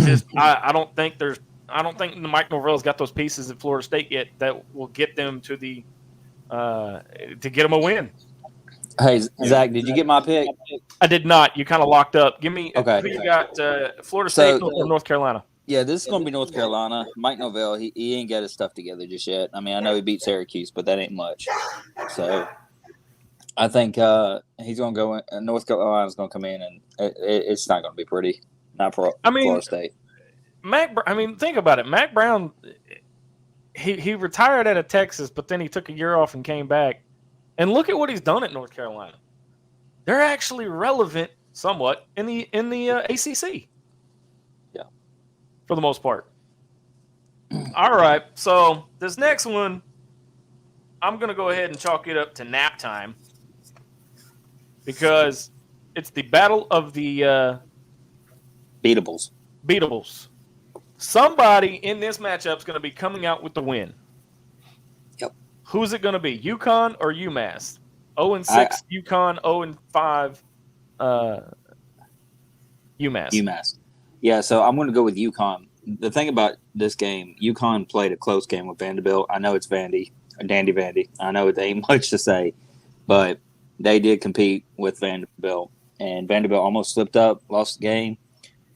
don't think Mike Norvell's got those pieces at Florida State yet that will get them to get them a win. Hey, Zach, did you get my pick? I did not. You kind of locked up. Give me okay. Who you got? Florida State or North Carolina? Yeah, this is going to be North Carolina. Mike Norvell, he ain't got his stuff together just yet. I mean, I know he beat Syracuse, but that ain't much. So I think he's going to go in. North Carolina's going to come in, and it's not going to be pretty. Not for Florida State. Think about it. Mac Brown, he retired out of Texas, but then he took a year off and came back. And look at what he's done at North Carolina. They're actually relevant somewhat in the ACC. Yeah, for the most part. All right, so this next one, I'm going to go ahead and chalk it up to nap time because it's the battle of the beatables. Somebody in this matchup is going to be coming out with the win. Yep. Who's it going to be, UConn or UMass? 0-6 UConn, 0-5 UMass. Yeah, so I'm going to go with UConn. The thing about this game, UConn played a close game with Vanderbilt. I know it's Dandy Vandy. I know it ain't much to say, but they did compete with Vanderbilt, and Vanderbilt almost slipped up, lost the game.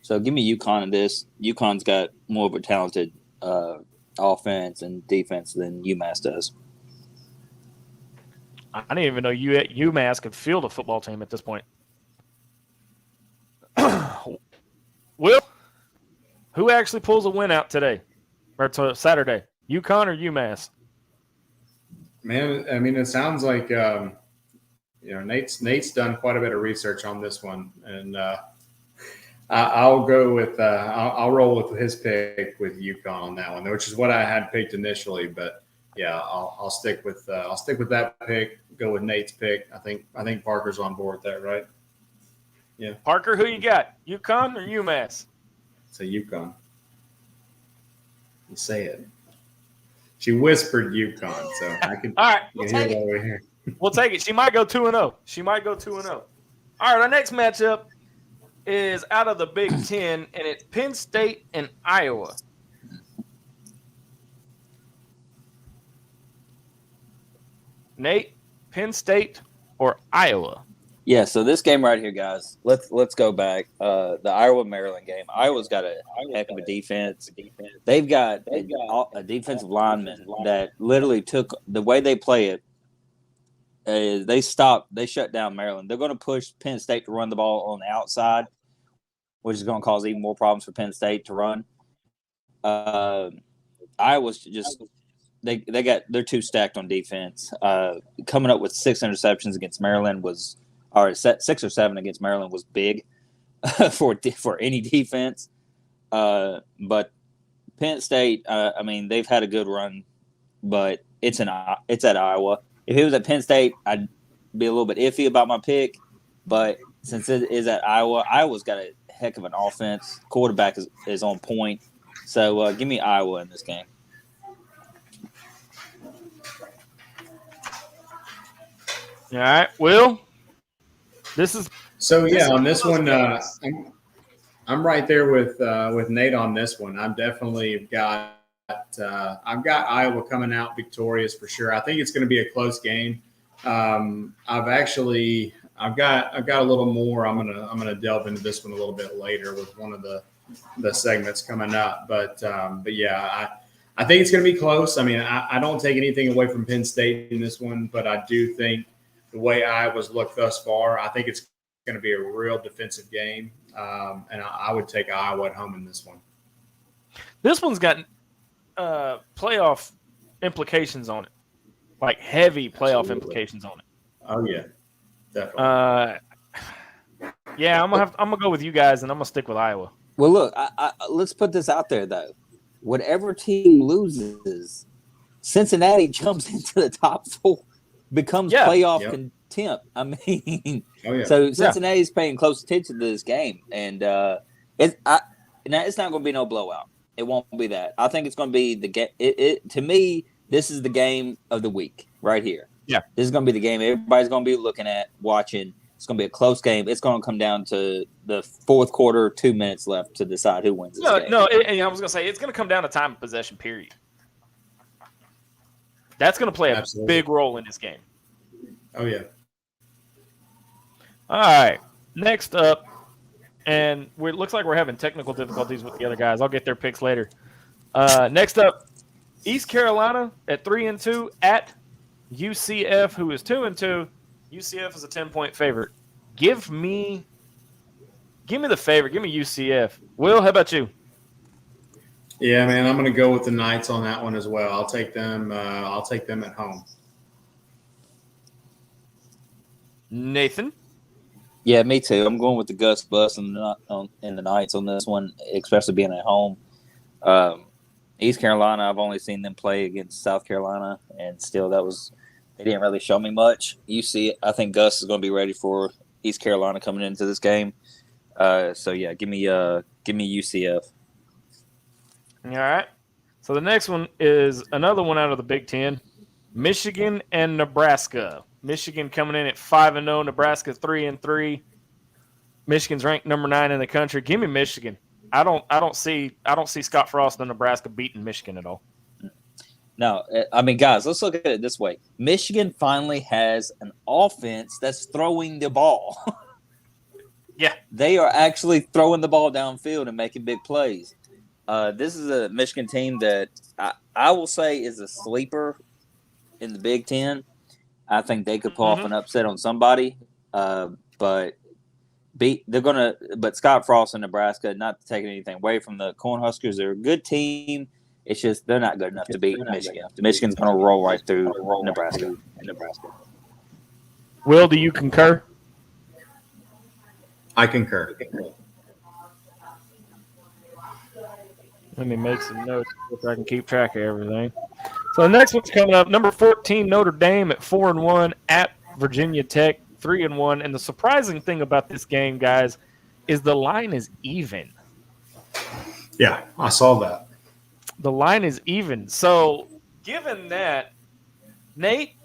So give me UConn in this. UConn's got more of a talented offense and defense than UMass does. I didn't even know UMass could field a football team at this point. Will, who actually pulls a win out today or Saturday? UConn or UMass? Man, I mean, it sounds like Nate's done quite a bit of research on this one, and I'll go with I'll roll with his pick with UConn on that one, which is what I had picked initially. But yeah, I'll stick with that pick. Go with Nate's pick. I think Parker's on board with that, right? Yeah. Parker, who you got? UConn or UMass? Say UConn. You say it. She whispered UConn, so I can. All right, we'll hear take it it. over here. We'll take it. She might go 2-0. All right, our next matchup is out of the Big Ten, and it's Penn State and Iowa. Nate, Penn State or Iowa? Yeah, so this game right here, guys. Let's go back. The Iowa Maryland game. Iowa's got a heck of a defense. They've got a defensive lineman that literally took the way they play it. They shut down Maryland. They're going to push Penn State to run the ball on the outside, which is going to cause even more problems for Penn State to run. Iowa's just they're too stacked on defense. Coming up with 6 interceptions against Maryland was. Or 6 or 7 against Maryland was big for any defense. But Penn State, I mean, they've had a good run, but it's at Iowa. If it was at Penn State, I'd be a little bit iffy about my pick. But since it is at Iowa, Iowa's got a heck of an offense. Quarterback is on point. So give me Iowa in this game. All right, Will. On this one, I'm right there with Nate on this one. I've got Iowa coming out victorious for sure. I think it's going to be a close game. I've got a little more. I'm gonna delve into this one a little bit later with one of the segments coming up. But yeah, I think it's going to be close. I mean, I don't take anything away from Penn State in this one, but I do think the way Iowa's looked thus far, I think it's going to be a real defensive game, and I would take Iowa at home in this one. This one's got playoff implications on it, like heavy playoff implications on it. Oh yeah, definitely. Yeah, I'm gonna go with you guys, and I'm gonna stick with Iowa. Well, look, let's put this out there though. Whatever team loses, Cincinnati jumps into the top 4, becomes playoff contempt. I mean, so Cincinnati's paying close attention to this game, and it's not going to be no blowout. It won't be that. I think it's going to be the game. To me, this is the game of the week right here. Yeah, this is going to be the game everybody's going to be looking at, watching. It's going to be a close game. It's going to come down to the fourth quarter, 2 minutes left to decide who wins this game. I was going to say it's going to come down to time of possession, period. That's going to play a big role in this game. Oh, yeah. All right. Next up, and it looks like we're having technical difficulties with the other guys. I'll get their picks later. Next up, East Carolina at 3-2 at UCF, who is 2-2. UCF is a 10-point favorite. Give me the favorite. Give me UCF. Will, how about you? Yeah, man, I'm going to go with the Knights on that one as well. I'll take them. I'll take them at home. Nathan? Yeah, me too. I'm going with the Gus Bus and the Knights on this one, especially being at home. East Carolina, I've only seen them play against South Carolina, and still they didn't really show me much. I think Gus is going to be ready for East Carolina coming into this game. So yeah, give me UCF. All right. So the next one is another one out of the Big Ten, Michigan and Nebraska. Michigan coming in at 5-0, Nebraska 3-3. Michigan's ranked number 9 in the country. Give me Michigan. I don't see Scott Frost and Nebraska beating Michigan at all. No, I mean, guys, let's look at it this way. Michigan finally has an offense that's throwing the ball. Yeah. They are actually throwing the ball downfield and making big plays. This is a Michigan team that I will say is a sleeper in the Big Ten. I think they could pull off an upset on somebody. But Scott Frost and Nebraska, not taking anything away from the Cornhuskers, they're a good team. It's just they're not good enough to beat Michigan. Michigan's going to roll right through Nebraska. Will, do you concur? I concur. Let me make some notes so I can keep track of everything. So the next one's coming up. Number 14, Notre Dame at 4-1 at Virginia Tech 3-1. And the surprising thing about this game, guys, is the line is even. Yeah, I saw that. The line is even. So, given that, Nate,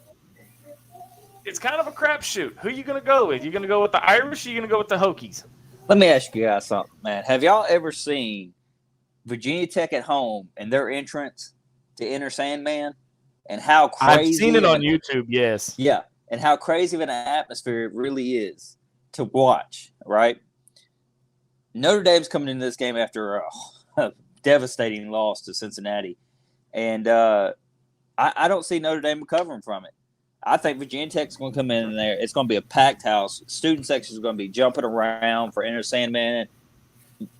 it's kind of a crapshoot. Who are you going to go with? You going to go with the Irish or you going to go with the Hokies? Let me ask you guys something, man. Have y'all ever seen Virginia Tech at home and their entrance to Enter Sandman? and how crazy. I've seen it on YouTube. Yes. Yeah, and how crazy of an atmosphere it really is to watch. Right. Notre Dame's coming into this game after a devastating loss to Cincinnati, and I don't see Notre Dame recovering from it. I think Virginia Tech's going to come in there. It's going to be a packed house. Student sections are going to be jumping around for Enter Sandman.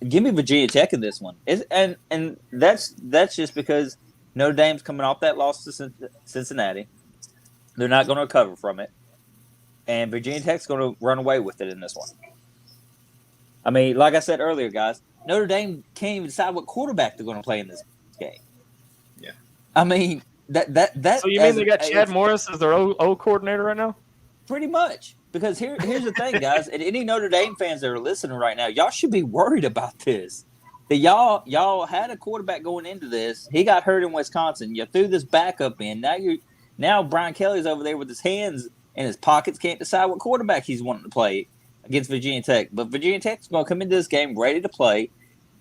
Give me Virginia Tech in this one. And that's just because Notre Dame's coming off that loss to Cincinnati. They're not going to recover from it. And Virginia Tech's going to run away with it in this one. I mean, like I said earlier, guys, Notre Dame can't even decide what quarterback they're going to play in this game. Yeah. I mean, that. So you mean they got Chad Morris as their O coordinator right now? Pretty much. Because here's the thing, guys, and any Notre Dame fans that are listening right now, y'all should be worried about this. That y'all had a quarterback going into this. He got hurt in Wisconsin. You threw this backup in. Now Brian Kelly's over there with his hands in his pockets, can't decide what quarterback he's wanting to play against Virginia Tech. But Virginia Tech's going to come into this game ready to play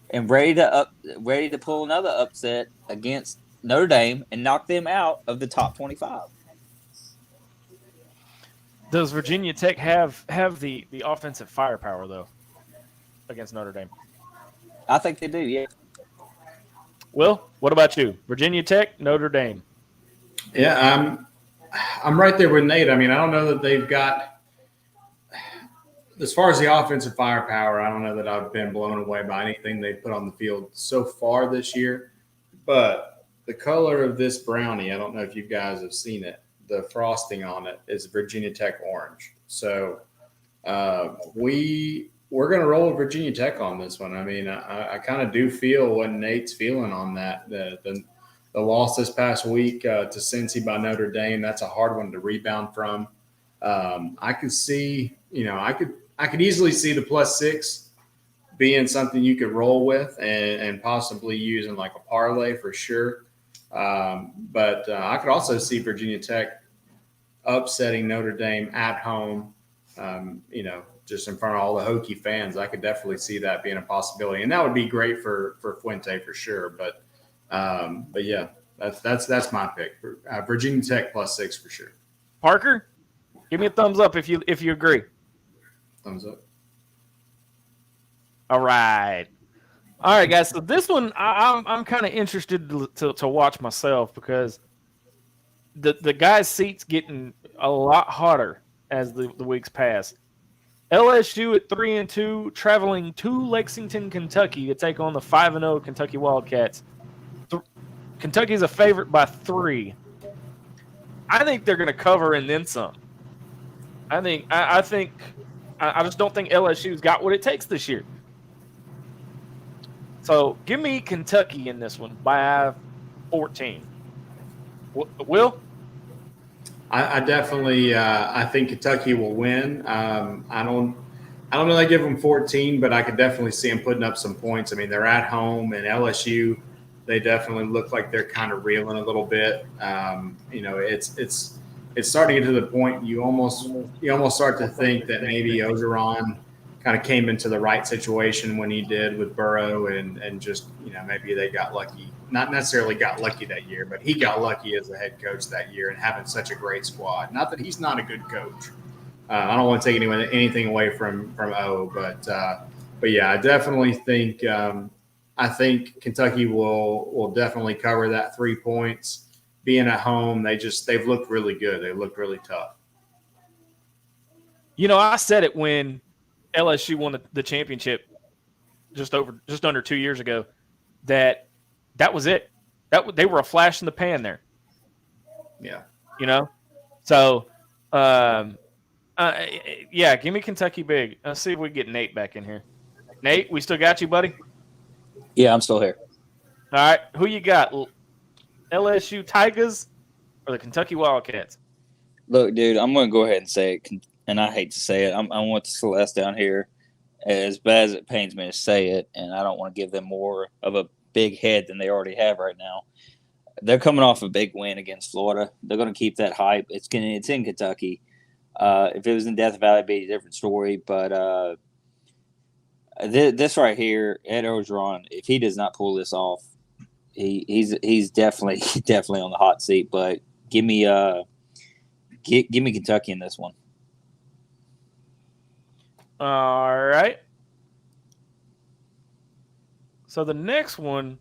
and ready to pull another upset against Notre Dame and knock them out of the top 25. Does Virginia Tech have the offensive firepower, though, against Notre Dame? I think they do, yeah. Will, what about you? Virginia Tech, Notre Dame? Yeah, I'm right there with Nate. I mean, I don't know that they've got – as far as the offensive firepower, I don't know that I've been blown away by anything they've put on the field so far this year. But the color of this brownie, I don't know if you guys have seen it. The frosting on it is Virginia Tech orange. So we're going to roll with Virginia Tech on this one. I mean, I kind of do feel what Nate's feeling on that. The loss this past week to Cincy by Notre Dame, that's a hard one to rebound from. I could see, I could easily see the +6 being something you could roll with and possibly using like a parlay for sure. But I could also see Virginia Tech upsetting Notre Dame at home, just in front of all the Hokie fans. I could definitely see that being a possibility, and that would be great for Fuente for sure. But yeah, that's my pick for Virginia Tech +6 for sure. Parker, give me a thumbs up if you agree. Thumbs up. All right, guys. So this one, I'm kind of interested to watch myself because the guys' seats getting a lot hotter as the weeks pass. LSU at 3-2, traveling to Lexington, Kentucky to take on the 5-0 Kentucky Wildcats. Kentucky's a favorite by 3. I think they're going to cover and then some. I just don't think LSU's got what it takes this year. So give me Kentucky in this one by 14. Will? I definitely I think Kentucky will win. I don't know they give them 14, but I could definitely see them putting up some points. I mean, they're at home, and LSU, they definitely look like they're kind of reeling a little bit. It's starting to get to the point you almost start to think that maybe Ogeron kind of came into the right situation when he did with Burrow and just, maybe they got lucky. Not necessarily got lucky that year, but he got lucky as a head coach that year and having such a great squad. Not that he's not a good coach. I don't want to take anything away from O, but yeah, I definitely think I think Kentucky will definitely cover that 3 points. Being at home, they've looked really good. They looked really tough. I said it when LSU won the championship just under 2 years ago that was it. They were a flash in the pan there. Yeah. So yeah, give me Kentucky big. Let's see if we can get Nate back in here. Nate, we still got you, buddy? Yeah, I'm still here. All right, who you got? LSU Tigers or the Kentucky Wildcats? Look, dude, I'm going to go ahead and say it, and I hate to say it. I want the Celeste down here, as bad as it pains me to say it, and I don't want to give them more of a big head than they already have right now. They're coming off a big win against Florida. They're going to keep that hype. It's in Kentucky. If it was in Death Valley, it'd be a different story. But this right here, Ed Orgeron, if he does not pull this off, he's definitely on the hot seat. But give me Kentucky in this one. All right. So the next one,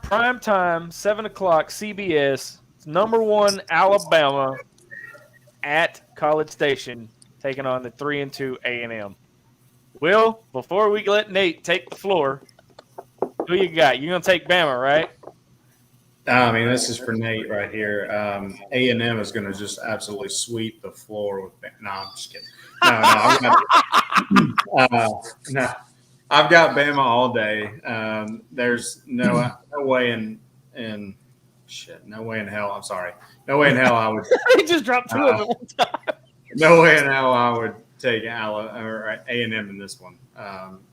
prime time, 7 o'clock, CBS. It's number 1 Alabama at College Station, taking on the 3-2 A&M. Will, before we let Nate take the floor, who you got? You're gonna take Bama, right? I mean, this is for Nate right here. A&M is going to just absolutely sweep the floor with. No, I'm just kidding. No, I've got Bama all day. There's no way in shit. No way in hell. I'm sorry. No way in hell I would. He just dropped 2 of them one time. No way in hell I would take A&M in this one,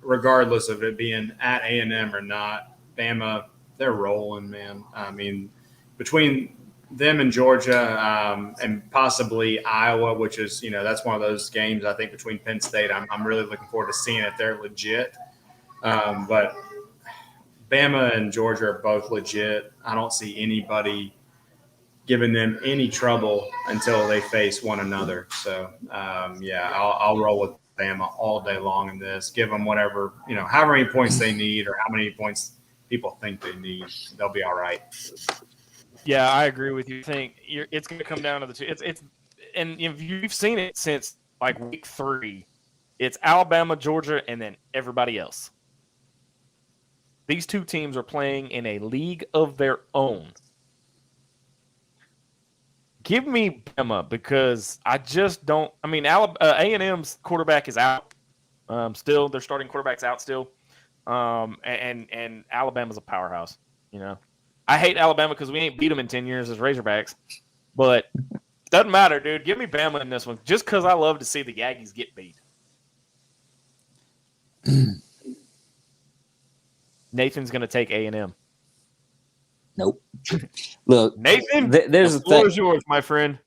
regardless of it being at A&M or not. Bama, they're rolling, man. I mean, between them and Georgia and possibly Iowa, which is, that's one of those games, I think, between Penn State. I'm really looking forward to seeing if they're legit. But Bama and Georgia are both legit. I don't see anybody giving them any trouble until they face one another. So, I'll roll with Bama all day long in this. Give them whatever, however many points they need or how many points people think they need. They'll be all right. Yeah, I agree with you. I think it's going to come down to the two. And you've seen it since like week 3. It's Alabama, Georgia, and then everybody else. These two teams are playing in a league of their own. Give me Bama because I just don't. I mean, A&M's quarterback is out. Still, their starting quarterback's out still. And Alabama's a powerhouse. I hate Alabama because we ain't beat them in 10 years as Razorbacks, but doesn't matter, dude. Give me Bama in this one just because I love to see the Aggies get beat. Nathan's going to take A&M. Nope. Look, Nathan, there's the floor is yours, my friend.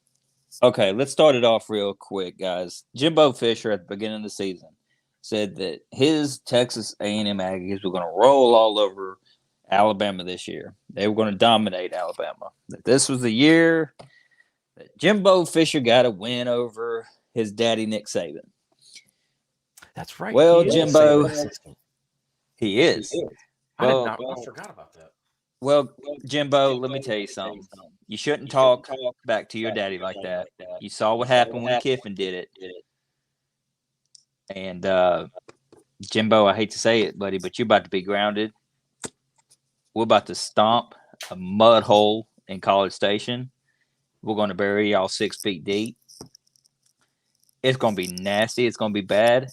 Okay, let's start it off real quick, guys. Jimbo Fisher at the beginning of the season said that his Texas A&M Aggies were going to roll all over Alabama this year. They were going to dominate Alabama. That this was the year that Jimbo Fisher got a win over his daddy, Nick Saban. That's right. Well, Jimbo, he is. I forgot about that. Well, Jimbo, let me tell you something. You shouldn't talk back to your daddy like that. You saw what happened when Kiffin did it. And Jimbo, I hate to say it, buddy, but you're about to be grounded. We're about to stomp a mud hole in College Station. We're going to bury y'all 6 feet deep. It's going to be nasty. It's going to be bad.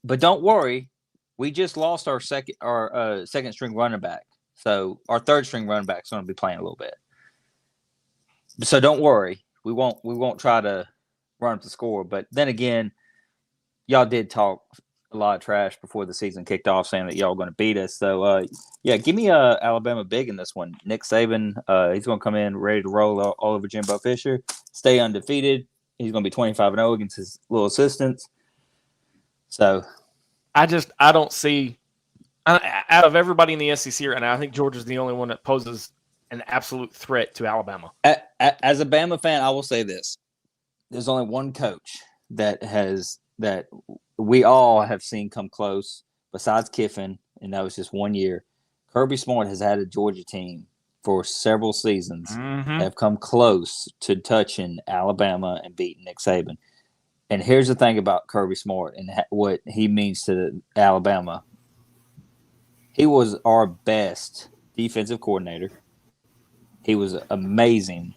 But don't worry, we just lost our second string running back. So our third string running back is going to be playing a little bit. So don't worry, we won't try to run up the score. But then again, y'all did talk a lot of trash before the season kicked off, saying that y'all were going to beat us. So give me Alabama big in this one. Nick Saban, he's going to come in ready to roll all over Jimbo Fisher, stay undefeated. He's going to be 25-0 against his little assistants. So I don't see. Out of everybody in the SEC right now, I think Georgia's the only one that poses an absolute threat to Alabama. As a Bama fan, I will say this. There's only one coach that we all have seen come close besides Kiffin, and that was just 1 year. Kirby Smart has had a Georgia team for several seasons that have come close to touching Alabama and beating Nick Saban. And here's the thing about Kirby Smart and what he means to Alabama. He was our best defensive coordinator. He was amazing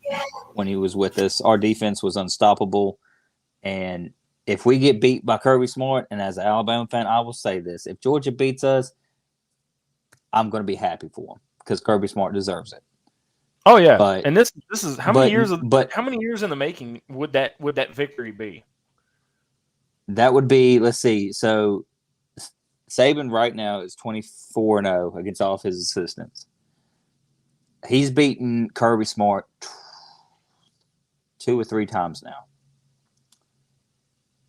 when he was with us. Our defense was unstoppable. And if we get beat by Kirby Smart, and as an Alabama fan, I will say this. If Georgia beats us, I'm going to be happy for him because Kirby Smart deserves it. Oh, yeah. And this is how many years in the making would that victory be? That would be, let's see. So Saban right now is 24-0 against all of his assistants. He's beaten Kirby Smart 2 or 3 times now.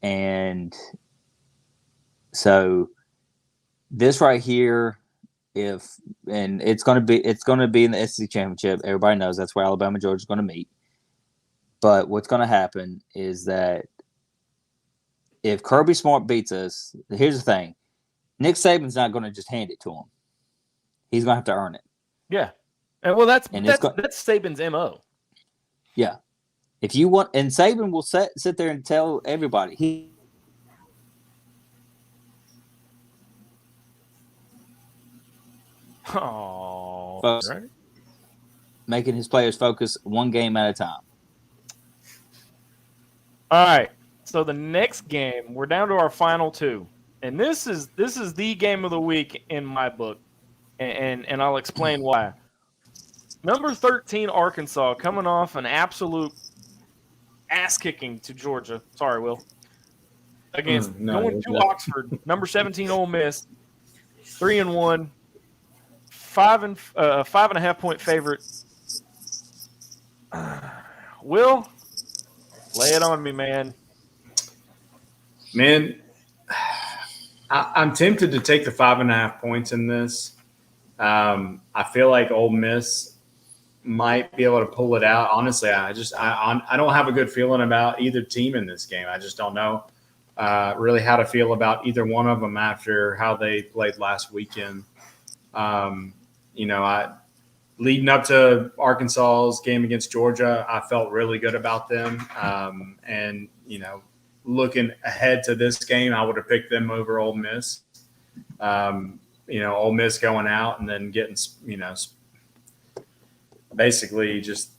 And so this right here, it's going to be in the SEC championship. Everybody knows that's where Alabama and Georgia is going to meet. But what's going to happen is that if Kirby Smart beats us, here's the thing. Nick Saban's not going to just hand it to him. He's going to have to earn it. Yeah. And well, that's And that's Saban's MO. Yeah. If you want, and Saban will sit there and tell everybody Right. Making his players focus one game at a time. All right. So the next game, we're down to our final two. And this is the game of the week in my book. And I'll explain why. Number 13, Arkansas, coming off an absolute ass kicking to Georgia. Sorry, Will. Against going to Oxford. Number 17, Ole Miss, 3-1, 5.5 point favorite. Will, lay it on me, man. Man, I'm tempted to take the 5.5 points in this. I feel like Ole Miss might be able to pull it out. Honestly, I don't have a good feeling about either team in this game. I just don't know really how to feel about either one of them after how they played last weekend. Leading up to Arkansas's game against Georgia, I felt really good about them. And looking ahead to this game, I would have picked them over Ole Miss. Ole Miss going out and then getting, basically just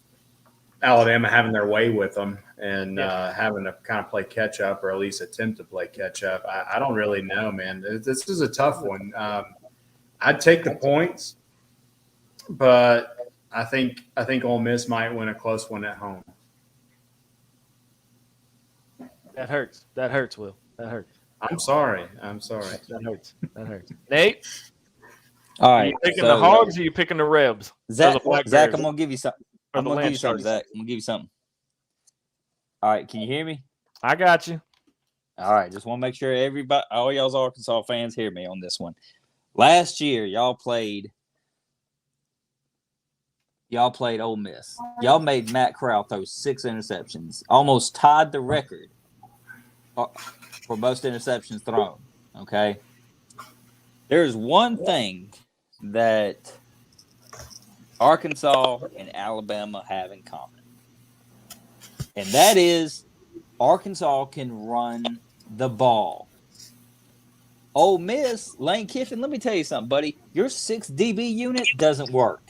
Alabama having their way with them and having to kind of play catch up, or at least attempt to play catch up. I don't really know, man. This is a tough one. I'd take the points, but I think Ole Miss might win a close one at home. That hurts. That hurts, Will. That hurts. I'm sorry. That hurts. Nate? All right. Are you picking the Hogs or are you picking the Rebs? Zach, I'm going to give you something. Zach. I'm going to give you something. All right. Can you hear me? I got you. All right. Just want to make sure everybody, all y'all's Arkansas fans, hear me on this one. Last year, y'all played Ole Miss. Y'all made Matt Corral throw 6 interceptions, almost tied the record for most interceptions thrown. Okay. There's one thing that Arkansas and Alabama have in common, and that is Arkansas can run the ball. Ole Miss, Lane Kiffin, let me tell you something, buddy. Your 6 DB unit doesn't work.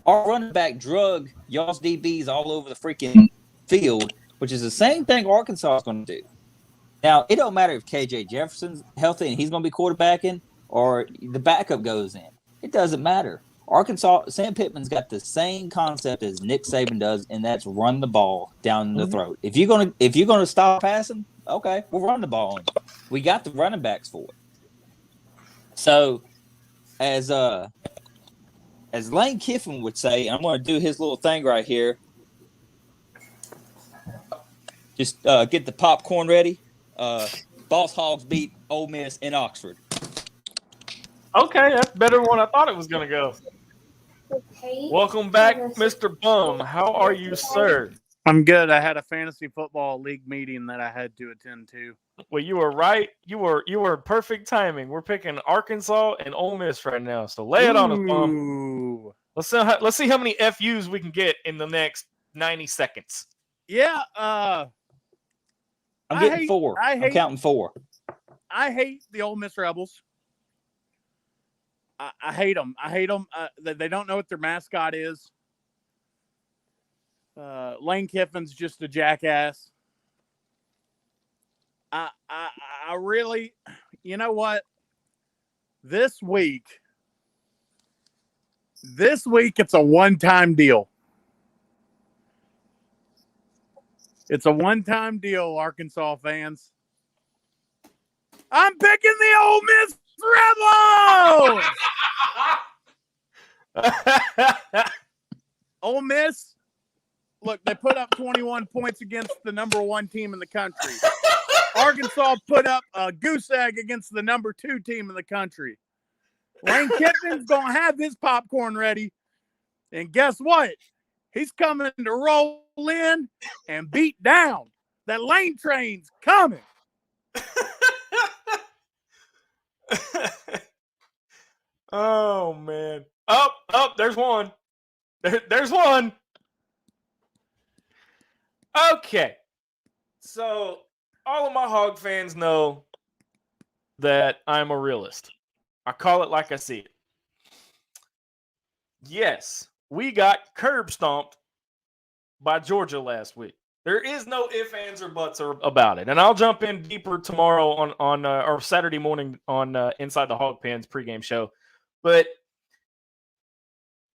Our running back drug y'all's DBs all over the freaking field, which is the same thing Arkansas is going to do. Now, it don't matter if KJ Jefferson's healthy and he's going to be quarterbacking or the backup goes in. It doesn't matter. Arkansas, Sam Pittman's got the same concept as Nick Saban does, and that's run the ball down the throat. If you're gonna stop passing, okay, we'll run the ball on you. We got the running backs for it. So, as Lane Kiffin would say, I'm going to do his little thing right here. Just get the popcorn ready. Boss Hogs beat Ole Miss in Oxford. Okay, that's better than what I thought it was going to go. Welcome back, Mr. Bum. How are you, sir? I'm good. I had a fantasy football league meeting that I had to attend to. Well, you were right. You were perfect timing. We're picking Arkansas and Ole Miss right now. So lay it on us, Bum. Let's see how many FUs we can get in the next 90 seconds. Yeah. I'm getting 4. I'm counting 4. I hate the Ole Miss Rebels. I hate them. They don't know what their mascot is. Lane Kiffin's just a jackass. I really, you know what? This week it's a one-time deal. It's a one-time deal, Arkansas fans. I'm picking the Ole Miss Rebels! Ole Miss, look, they put up 21 points against the number 1 team in the country. Arkansas put up a goose egg against the number 2 team in the country. Lane Kiffin's going to have his popcorn ready. And guess what? He's coming to roll in and beat down. That lane train's coming. Oh man. Up, there's one. There's one. Okay. So all of my Hog fans know that I'm a realist. I call it like I see it. Yes, we got curb stomped by Georgia last week. There is no ifs, ands, or buts about it. And I'll jump in deeper tomorrow on or Saturday morning on Inside the Hog Pens pregame show. But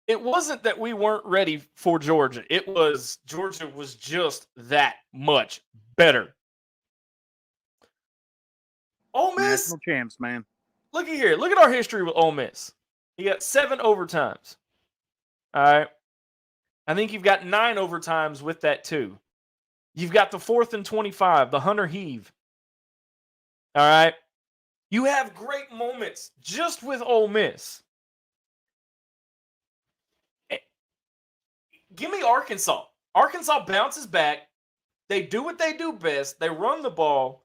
it wasn't that we weren't ready for Georgia. It was Georgia was just that much better. Ole Miss, National champs, man. look at here. Look at our history with Ole Miss. You got 7 overtimes. All right. I think you've got 9 overtimes with that too. You've got the 4th and 25, the Hunter heave. All right. You have great moments just with Ole Miss. Give me Arkansas. Arkansas bounces back. They do what they do best. They run the ball.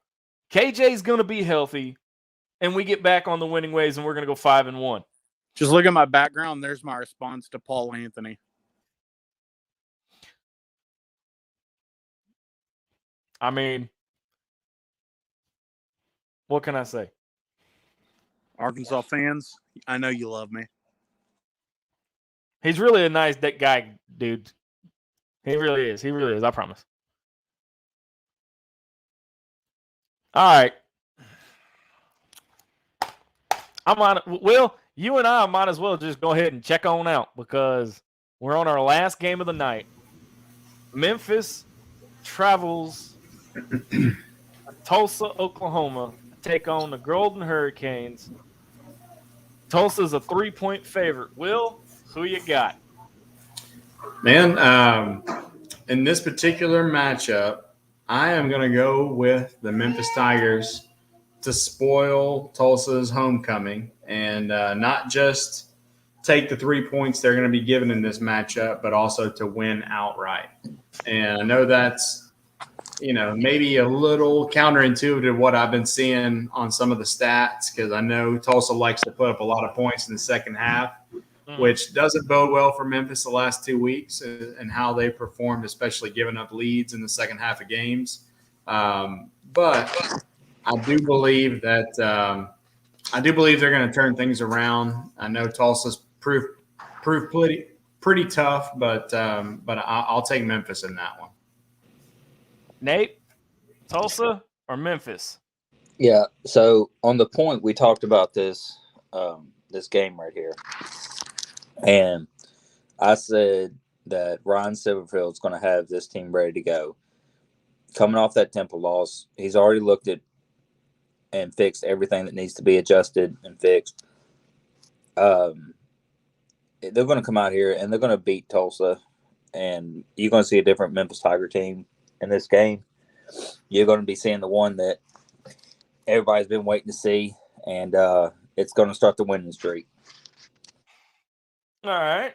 KJ's going to be healthy. And we get back on the winning ways, and we're going to go 5-1. Just look at my background. There's my response to Paul Anthony. I mean, what can I say? Arkansas fans, I know you love me. He's really a nice guy, dude. He really is. He really is. I promise. All right. Will, you and I might as well just go ahead and check on out because we're on our last game of the night. Memphis travels to Tulsa, Oklahoma, to take on the Golden Hurricanes. Tulsa's a 3-point favorite. Will, who you got? Man, in this particular matchup, I am going to go with the Memphis Tigers to spoil Tulsa's homecoming and not just take the 3 points they're going to be given in this matchup, but also to win outright. And I know that's, maybe a little counterintuitive to what I've been seeing on some of the stats because I know Tulsa likes to put up a lot of points in the second half, which doesn't bode well for Memphis the last 2 weeks and how they performed, especially giving up leads in the second half of games. But I do believe that they're going to turn things around. I know Tulsa's proved pretty tough, but I'll take Memphis in that one. Nate, Tulsa or Memphis? Yeah. So on the point we talked about this game right here, and I said that Ryan Silverfield's going to have this team ready to go. Coming off that Temple loss, he's already looked at and fixed everything that needs to be adjusted and fixed. They're going to come out here and they're going to beat Tulsa, and you're going to see a different Memphis Tiger team in this game. You're going to be seeing the one that everybody's been waiting to see, and it's going to start the winning streak. All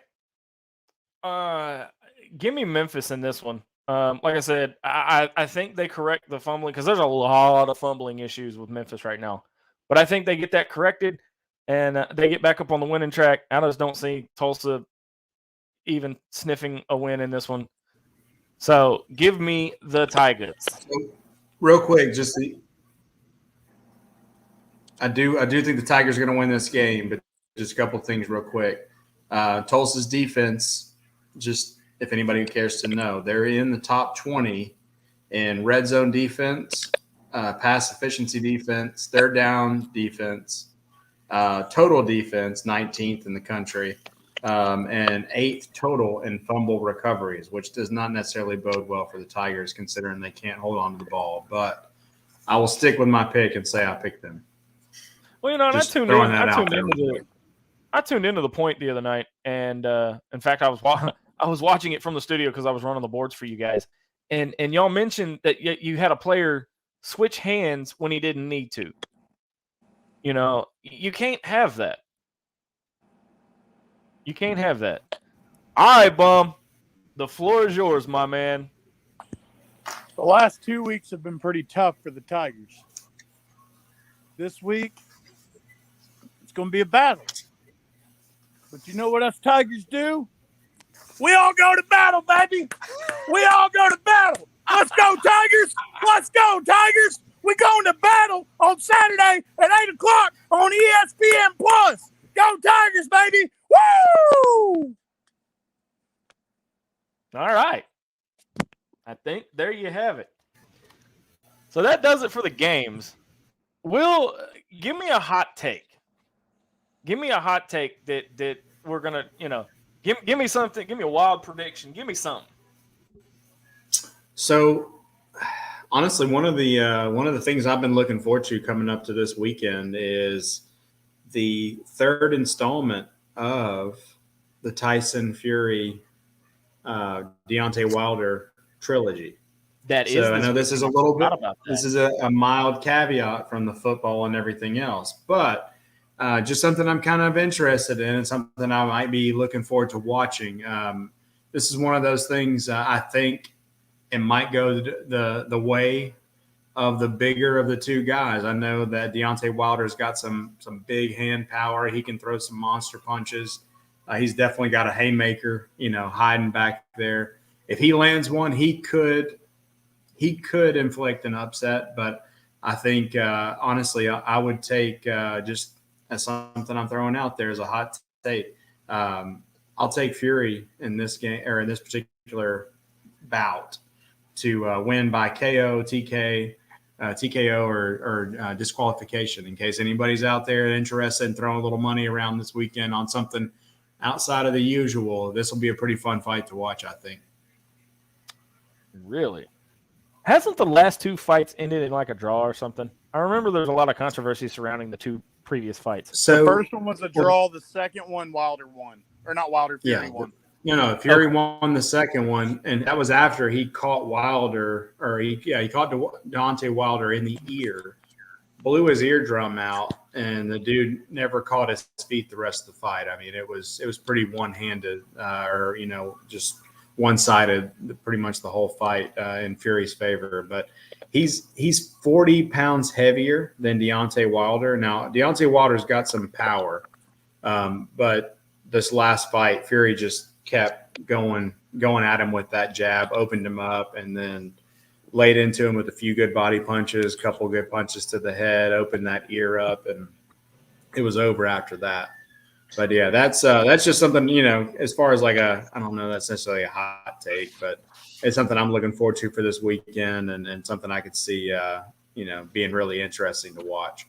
right. Give me Memphis in this one. Like I said, I think they correct the fumbling because there's a lot of fumbling issues with Memphis right now. But I think they get that corrected and they get back up on the winning track. I just don't see Tulsa even sniffing a win in this one. So give me the Tigers. Real quick, I do think the Tigers are going to win this game, but just a couple of things real quick. Tulsa's defense, just if anybody cares to know, they're in the top 20 in red zone defense, pass efficiency defense, third down defense, total defense, 19th in the country, and 8th total in fumble recoveries, which does not necessarily bode well for the Tigers considering they can't hold on to the ball. But I will stick with my pick and say I picked them. Well, I tuned into the point the other night, and in fact, I was watching it from the studio because I was running the boards for you guys, and y'all mentioned that you had a player switch hands when he didn't need to. You can't have that. You can't have that. All right, Bum. The floor is yours, my man. The last 2 weeks have been pretty tough for the Tigers. This week, it's going to be a battle. But you know what us Tigers do? We all go to battle, baby. We all go to battle. Let's go, Tigers. Let's go, Tigers. We're going to battle on Saturday at 8 o'clock on ESPN+. Go, Tigers, baby. Woo! All right. I think there you have it. So that does it for the games. Will, give me a hot take. Give me a hot take that we're gonna, give me something. Give me a wild prediction. Give me something. So, honestly, one of the things I've been looking forward to coming up to this weekend is the third installment of the Tyson Fury Deontay Wilder trilogy. I know this is a little bit. This is a mild caveat from the football and everything else, but just something I'm kind of interested in and something I might be looking forward to watching. This is one of those things I think it might go the way of the bigger of the two guys. I know that Deontay Wilder's got some big hand power. He can throw some monster punches. He's definitely got a haymaker, hiding back there. If he lands one, he could inflict an upset. But I think, honestly, I would take just as something I'm throwing out there as a hot take. I'll take Fury in this game or in this particular bout to win by KO, TKO, or disqualification. In case anybody's out there interested in throwing a little money around this weekend on something outside of the usual, this will be a pretty fun fight to watch, I think. Really? Hasn't the last two fights ended in like a draw or something? I remember there's a lot of controversy surrounding the two previous fights. So the first one was a draw. The second one, Wilder won. Or not Wilder, Fury won. Fury won the second one, and that was after he caught Wilder, or he caught Deontay Wilder in the ear, blew his eardrum out, and the dude never caught his feet the rest of the fight. I mean, it was pretty one-handed, or just one-sided, pretty much the whole fight in Fury's favor. But he's 40 pounds heavier than Deontay Wilder. Now, Deontay Wilder's got some power, but this last fight, Fury just kept going at him with that jab, opened him up, and then laid into him with a few good body punches, couple good punches to the head, opened that ear up, and it was over after that. But yeah, that's just something, as far as like I don't know, that's necessarily a hot take, but it's something I'm looking forward to for this weekend and something I could see, being really interesting to watch.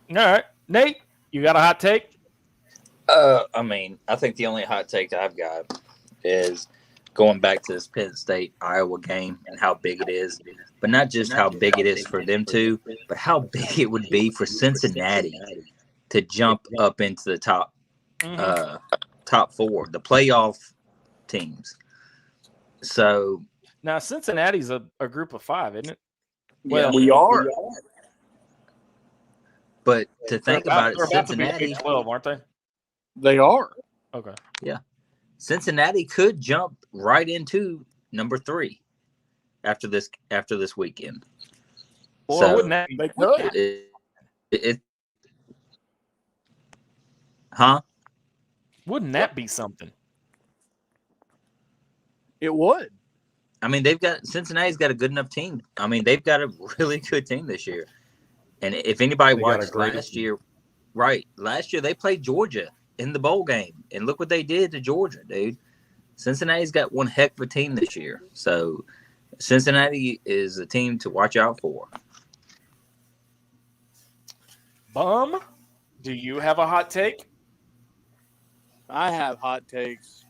All right, Nate, you got a hot take? I think the only hot take I've got is going back to this Penn State Iowa game and how big it is, but not just how big it is for them two, but how big it would be for Cincinnati to jump up into the top four, the playoff teams. So now Cincinnati's a group of five, isn't it? Well, we are. But to think about it, Cincinnati, 12, aren't they? They are. Okay. Yeah. Cincinnati could jump right into number 3 after this weekend. Well, wouldn't that they could? Wouldn't that be something? It would. I mean, Cincinnati's got a good enough team. I mean, they've got a really good team this year. And if anybody watched last year they played Georgia in the bowl game, and look what they did to Georgia, dude. Cincinnati's got one heck of a team this year. So Cincinnati is a team to watch out for. Bum, do you have a hot take? I have hot takes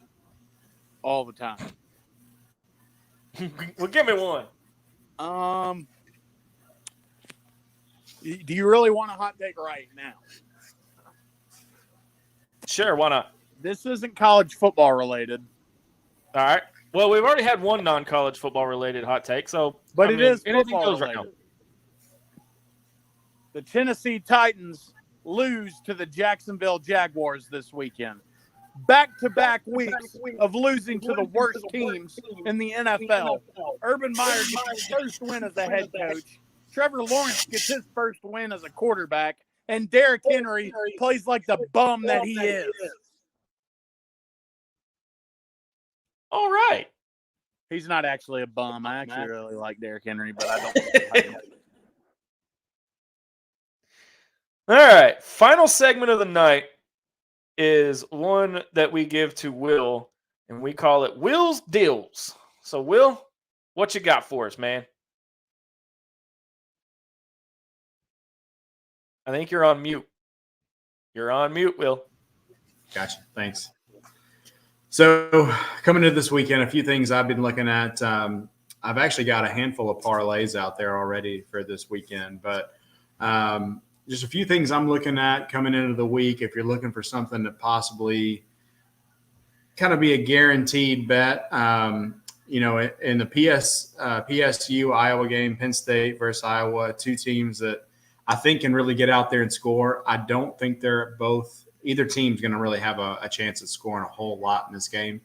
all the time. Well, give me one. Do you really want a hot take right now? Sure, why not? This isn't college football related. All right. Well, we've already had one non-college football related hot take, so it is anything football goes related. right now. The Tennessee Titans lose to the Jacksonville Jaguars this weekend. back-to-back weeks of losing to the worst teams in the NFL. Urban Meyer gets his first win as a head coach. Trevor Lawrence gets his first win as a quarterback. And Derrick Henry plays like the bum that he is. All right. He's not actually a bum. I actually really like Derrick Henry, but I don't. All right. Final segment of the night is one that we give to Will, and we call it Will's Deals. So, Will, what you got for us, man? I think you're on mute. You're on mute, Will. Gotcha. Thanks. So coming into this weekend, a few things I've been looking at. I've actually got a handful of parlays out there already for this weekend, but just a few things I'm looking at coming into the week. If you're looking for something to possibly kind of be a guaranteed bet, you know, in the PSU Iowa game, Penn State versus Iowa, two teams that I think can really get out there and score. I don't think either team's going to really have a chance at scoring a whole lot in this game.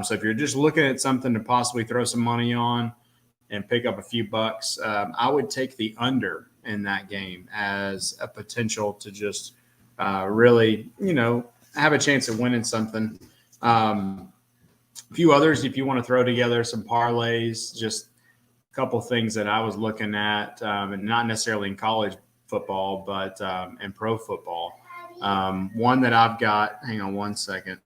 So if you're just looking at something to possibly throw some money on and pick up a few bucks, I would take the under in that game as a potential to just really, you know, have a chance at winning something. A few others, if you want to throw together some parlays, just a couple things that I was looking at, and not necessarily in college football, but in pro football. One that I've got, hang on one second.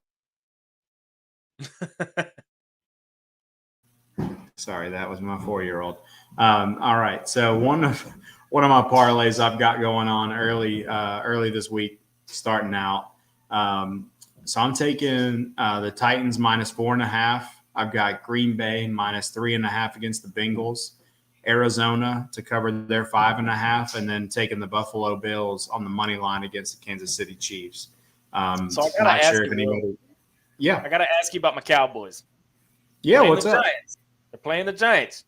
Sorry, that was my 4-year-old. All right. So one of my parlays I've got going on early this week, starting out. So I'm taking the Titans -4.5. I've got Green Bay -3.5 against the Bengals. Arizona to cover their 5.5, and then taking the Buffalo Bills on the money line against the Kansas City Chiefs. So I gotta ask you, yeah, I gotta ask you about my Cowboys. Yeah, what's up? Giants. They're playing the Giants.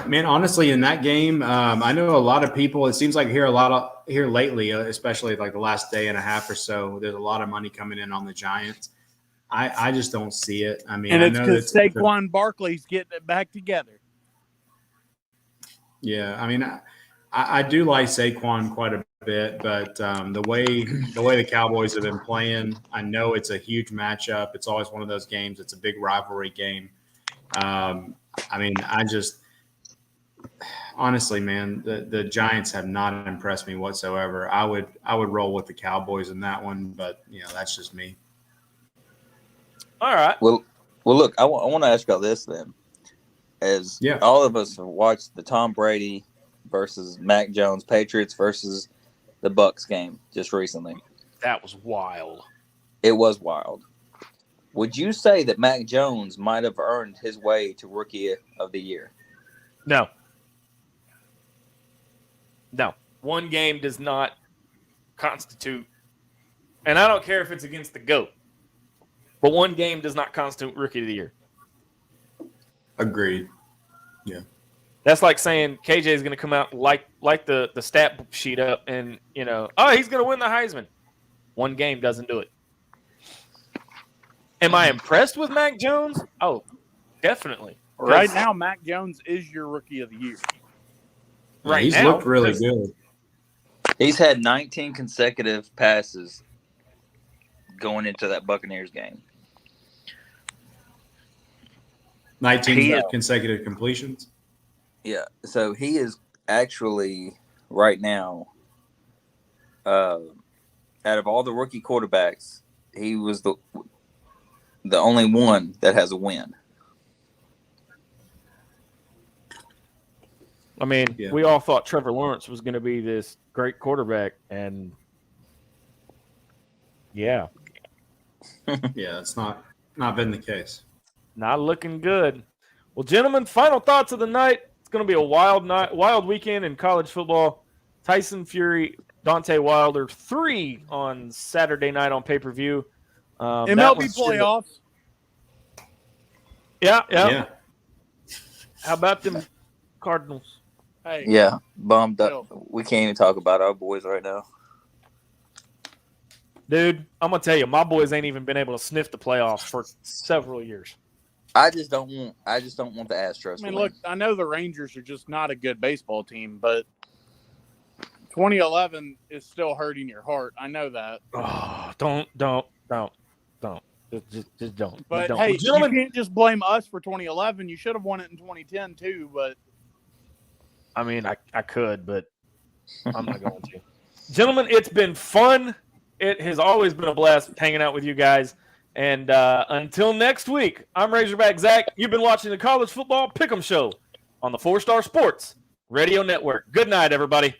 Man, honestly, in that game, I know a lot of people. It seems like here lately, especially like the last day and a half or so. There's a lot of money coming in on the Giants. I just don't see it. I mean, and I it's know because Saquon Barkley's getting it back together. Yeah, I mean, I do like Saquon quite a bit, but the way the Cowboys have been playing, I know it's a huge matchup. It's always one of those games. It's a big rivalry game. I mean, honestly, man, the Giants have not impressed me whatsoever. I would roll with the Cowboys in that one, but you know, that's just me. All right. Well, look, I want to ask y'all this then. As all of us have watched the Tom Brady versus Mac Jones Patriots versus the Bucs game just recently. That was wild. It was wild. Would you say that Mac Jones might have earned his way to Rookie of the Year? No. One game does not constitute, and I don't care if it's against the GOAT, but one game does not constitute Rookie of the Year. Agreed. Yeah. That's like saying KJ is going to come out like the stat sheet up and, you know, he's going to win the Heisman. One game doesn't do it. Am I impressed with Mac Jones? Oh, definitely. Right now, Mac Jones is your Rookie of the Year. Right, he's looked really good. He's had 19 consecutive passes going into that Buccaneers game. 19 consecutive completions. Yeah, so he is actually right now, out of all the rookie quarterbacks, he was the only one that has a win. I mean, we all thought Trevor Lawrence was going to be this great quarterback, and yeah, it's not been the case. Not looking good. Well, gentlemen, final thoughts of the night. It's going to be a wild weekend in college football. Tyson Fury, Deontay Wilder, 3 on Saturday night on pay-per-view. MLB playoffs. Yeah. How about them Cardinals? Hey. Yeah, bummed up. We can't even talk about our boys right now. Dude, I'm gonna tell you, my boys ain't even been able to sniff the playoffs for several years. I just don't want the Astros. I mean, to look, win. I know the Rangers are just not a good baseball team, but 2011 is still hurting your heart. I know that. Oh, don't. Just don't. But don't. hey, Well, gentlemen, you can't just blame us for 2011. You should have won it in 2010 too. But I mean, I could, but I'm not going to. Gentlemen, it's been fun. It has always been a blast hanging out with you guys. And until next week, I'm Razorback Zach. You've been watching the College Football Pick'em Show on the 4 Star Sports Radio Network. Good night, everybody.